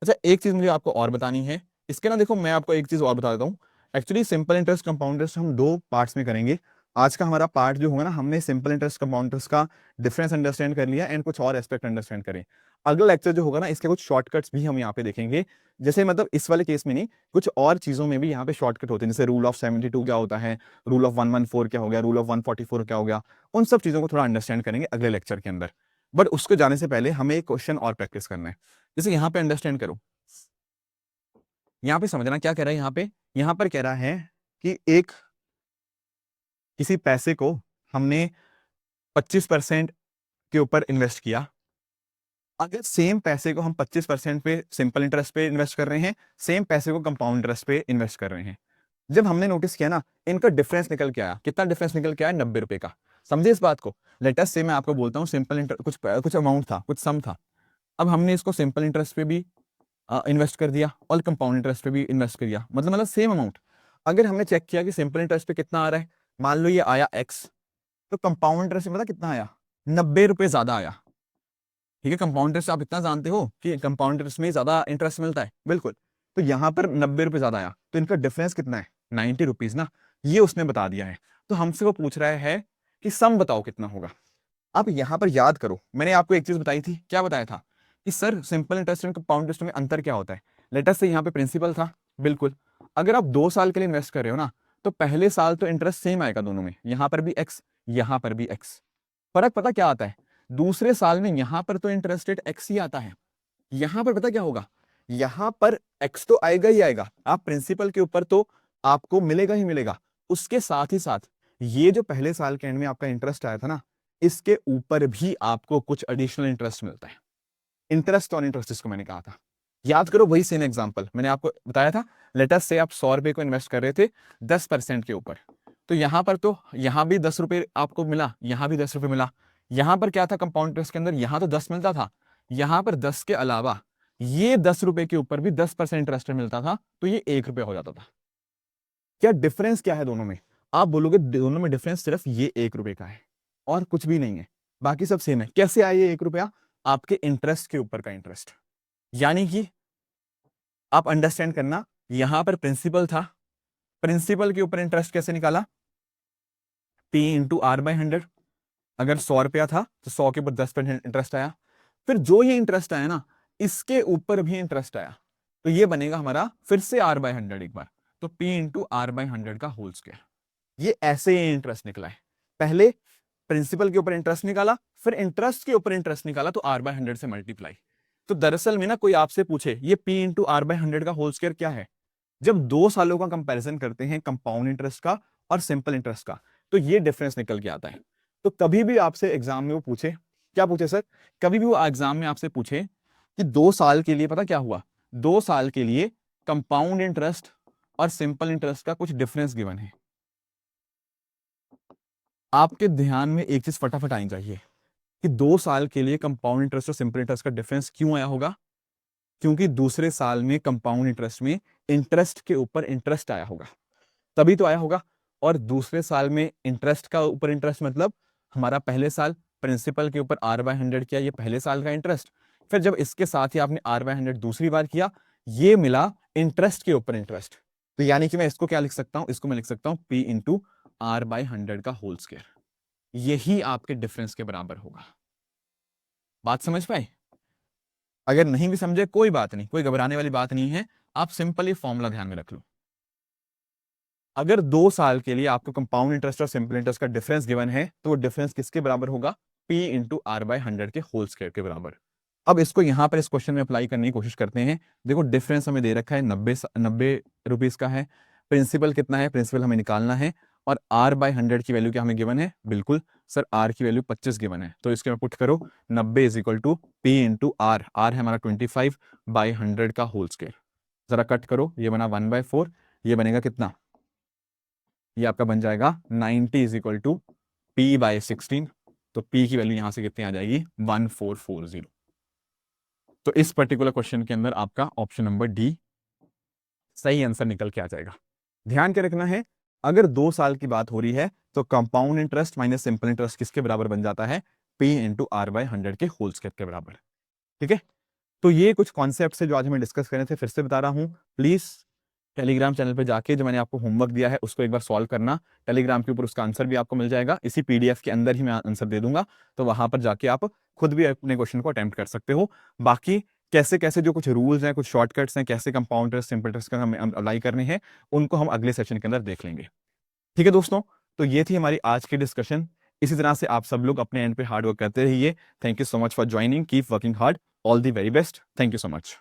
अच्छा, एक चीज मुझे आपको और बतानी है इसके ना, देखो मैं आपको एक चीज और बता देता हूँ। Actually simple interest compound interest हम दो पार्ट्स में करेंगे। आज का हमारा पार्ट जो होगा ना, हमने सिंपल इंटरेस्ट कंपाउंड इंटरेस्ट का डिफरेंस अंडरस्टैंड कर लिया एंड कुछ और एस्पेक्ट अंडरस्टैंड करें। अगला लेक्चर जो होगा ना, इसके कुछ शॉर्टकट्स भी हम यहाँ पे देखेंगे। जैसे मतलब इस वाले केस में नहीं, कुछ और चीजों में भी यहाँ पे शॉर्टकट होते हैं, जैसे रूल ऑफ 72 क्या होता है, रूल ऑफ 114 क्या हो गया, रूल ऑफ 144 क्या हो गया। उन सब चीजों को थोड़ा अंडरस्टैंड करेंगे अगले लेक्चर के अंदर। बट उसको जाने से पहले हमें एक क्वेश्चन और प्रैक्टिस करना है। जैसे यहाँ पे अंडरस्टैंड करो, यहाँ पे समझना क्या कह रहा है। यहाँ पर कह रहा है कि एक किसी पैसे को हमने 25% के ऊपर इन्वेस्ट किया। अगर सेम पैसे को हम 25% पे सिंपल इंटरेस्ट पे इन्वेस्ट कर रहे हैं, सेम पैसे को कंपाउंड इंटरेस्ट पे इन्वेस्ट कर रहे हैं, जब हमने नोटिस किया ना, इनका डिफरेंस निकल के आया। कितना डिफरेंस निकल के आया? 90 रुपए का। समझे इस बात को? लेटेस्ट से मैं आपको बोलता हूँ, सिंपल इंटरेस्ट कुछ अमाउंट था, कुछ सम था। अब हमने इसको सिंपल इंटरेस्ट पे भी इन्वेस्ट कर दिया और कंपाउंड इंटरेस्ट पे भी इन्वेस्ट कर दिया, मतलब सेम अमाउंट। अगर हमने चेक किया कि सिंपल इंटरेस्ट पे कितना आ रहा है, मान लो ये आया x, तो कंपाउंड इंटरेस्ट में पता कितना आया? 90 रुपए ज्यादा आया। ठीक है, कंपाउंड इंटरेस्ट आप इतना जानते हो कि कंपाउंड इंटरेस्ट में ज्यादा इंटरेस्ट मिलता है, बिल्कुल। तो यहाँ पर 90 रुपए ज्यादा आया, तो इनका डिफरेंस कितना है? 90 रुपीज ना, ये उसने बता दिया है। तो हमसे वो पूछ रहा है कि सम बताओ कितना होगा। अब यहाँ पर याद करो, मैंने आपको एक चीज बताई थी, क्या बताया था कि sir simple interest and compound interest में अंतर क्या होता है। लेटर से यहाँ पे प्रिंसिपल था, बिल्कुल। अगर आप 2 साल के लिए इन्वेस्ट कर रहे हो ना, तो पहले साल तो इंटरेस्ट सेम आएगा दोनों में, यहाँ पर भी एक्स, यहाँ पर भी एक्स। फर्क पता क्या आता है? दूसरे साल में यहाँ पर तो इंटरेस्ट रेट एक्स ही आता है, यहाँ पर पता क्या होगा? यहाँ पर एक्स तो आएगा ही आएगा, आप प्रिंसिपल के ऊपर तो आपको मिलेगा ही मिलेगा। उसके साथ ही साथ ये जो पहले साल के एंड में आपका इंटरेस्ट आया था ना, इसके ऊपर भी आपको कुछ एडिशनल इंटरेस्ट मिलता है। इंटरेस्ट ऑन इंटरेस्ट इसको मैंने कहा था, याद करो। वही सेम एग्जांपल मैंने आपको बताया था। लेटस से आप 100 रुपए को इन्वेस्ट कर रहे थे 10% के ऊपर, तो यहां पर तो यहां भी 10 रुपए आपको मिला, यहां भी 10 रुपए मिला। यहां पर क्या था कंपाउंड इंटरेस्ट के अंदर? यहां तो 10 मिलता था, यहां पर 10 के अलावा ये 10 रुपए के ऊपर भी 10% इंटरेस्ट मिलता था, तो ये 1 रुपए हो जाता था। क्या डिफरेंस क्या है दोनों में? आप बोलोगे दोनों में डिफरेंस सिर्फ ये 1 रुपए का है और कुछ भी नहीं है, बाकी सब सेम है। कैसे आया ये 1 रुपया? आपके इंटरेस्ट के ऊपर का इंटरेस्ट। यानी कि आप अंडरस्टैंड करना, यहां पर प्रिंसिपल था, प्रिंसिपल के ऊपर इंटरेस्ट कैसे निकाला? P into R by 100। अगर 100 रुपया था तो 100 के ऊपर 10% इंटरेस्ट आया, फिर जो ये इंटरेस्ट आया ना, इसके ऊपर भी इंटरेस्ट आया, तो ये बनेगा हमारा फिर से आर बाई 100 एक बार, तो P इंटू आर बाई 100 का होल स्क्वायर। ये ऐसे ही इंटरेस्ट निकला है। पहले प्रिंसिपल के ऊपर इंटरेस्ट निकाला, फिर इंटरेस्ट के ऊपर इंटरेस्ट निकाला, तो आर बाय 100 से मल्टीप्लाई। तो दरअसल में ना, कोई आपसे पूछे ये P इंटू आर बाय 100 का होल स्क्वायर क्या है, जब 2 सालों का कंपैरिजन करते हैं कंपाउंड इंटरेस्ट का और सिंपल इंटरेस्ट का, तो ये डिफरेंस निकल के आता है। तो कभी भी आपसे एग्जाम में वो पूछे, क्या पूछे सर? कभी भी वो एग्जाम में आपसे पूछे कि 2 साल के लिए, पता क्या हुआ, 2 साल के लिए कंपाउंड इंटरेस्ट और सिंपल इंटरेस्ट का कुछ डिफरेंस गिवन है, आपके ध्यान में एक चीज फटाफट आनी चाहिए कि 2 साल के लिए कंपाउंड इंटरेस्ट और सिंपल इंटरेस्ट का डिफरेंस क्यों आया होगा? क्योंकि दूसरे साल में कंपाउंड इंटरेस्ट में इंटरेस्ट के ऊपर इंटरेस्ट आया होगा, तभी तो आया होगा। और दूसरे साल में इंटरेस्ट का ऊपर इंटरेस्ट मतलब हमारा पहले साल प्रिंसिपल के ऊपर आर बाय 100 किया, ये पहले साल का इंटरेस्ट। फिर जब इसके साथ ही आपने आर बाय 100 दूसरी बार किया, ये मिला इंटरेस्ट के ऊपर इंटरेस्ट। तो यानी कि मैं इसको क्या लिख सकता हूं? इसको मैं लिख सकता हूं P इंटू आर बाय 100 का होल स्क्वायर। यही आपके डिफरेंस के बराबर होगा। बात समझ पाए? अगर नहीं भी समझे कोई बात नहीं, कोई घबराने वाली बात नहीं है, आप सिंपली फॉर्मूला ध्यान में रख लो। अगर 2 साल के लिए आपको कंपाउंड इंटरेस्ट और सिंपल इंटरेस्ट का डिफरेंस गिवन है, तो वो डिफरेंस किसके बराबर होगा? P इंटू आर बाय 100 के होल स्क्वायर के बराबर। अब इसको यहां पर इस क्वेश्चन में अप्लाई करने की कोशिश करते हैं। देखो डिफरेंस हमें दे रखा है 90 रुपीज का है, प्रिंसिपल कितना है? प्रिंसिपल हमें निकालना है, और आर बाय 100 की वैल्यू क्या हमें गिवन है? बिल्कुल सर, आर की वैल्यू 25 गिवन है, तो इसके में पुट करो 90 is equal to P into R है हमारा 25 बाई 100 का होल स्क्वायर। जरा कट करो, ये बना 1/4, ये बनेगा कितना? ये आपका बन जाएगा 90 is equal to P by 16। तो P की वैल्यू यहां से कितनी आ जाएगी? 1440। तो इस पर्टिकुलर क्वेश्चन के अंदर आपका ऑप्शन नंबर डी सही आंसर निकल के आ जाएगा। ध्यान के रखना है, अगर 2 साल की बात हो रही है तो compound interest minus simple interest किसके बराबर बन जाता है? P इंटू आर बाई 100 के होल स्क्वायर के बराबर। ठीक है, तो ये कुछ कॉन्सेप्ट है जो आज हमें डिस्कस करने थे, फिर से बता रहा हूं, प्लीज टेलीग्राम चैनल पे जाके जो मैंने आपको होमवर्क दिया है उसको एक बार सॉल्व करना। टेलीग्राम के ऊपर उसका आंसर भी आपको मिल जाएगा, इसी पीडीएफ के अंदर ही मैं आंसर दे दूंगा, तो वहां पर जाके आप खुद भी अपने क्वेश्चन को अटेम्प्ट कर सकते हो। बाकी कैसे कैसे जो कुछ रूल्स हैं, कुछ शॉर्टकट्स हैं, कैसे कंपाउंड इंटरेस्ट सिंपल इंटरेस्ट का हमें अप्लाई करने हैं, उनको हम अगले सेशन के अंदर देख लेंगे। ठीक है दोस्तों, तो ये थी हमारी आज की डिस्कशन। इसी तरह से आप सब लोग अपने एंड पे हार्ड वर्क करते रहिए। Thank you so much for joining, keep working hard, all the very best, thank you so much.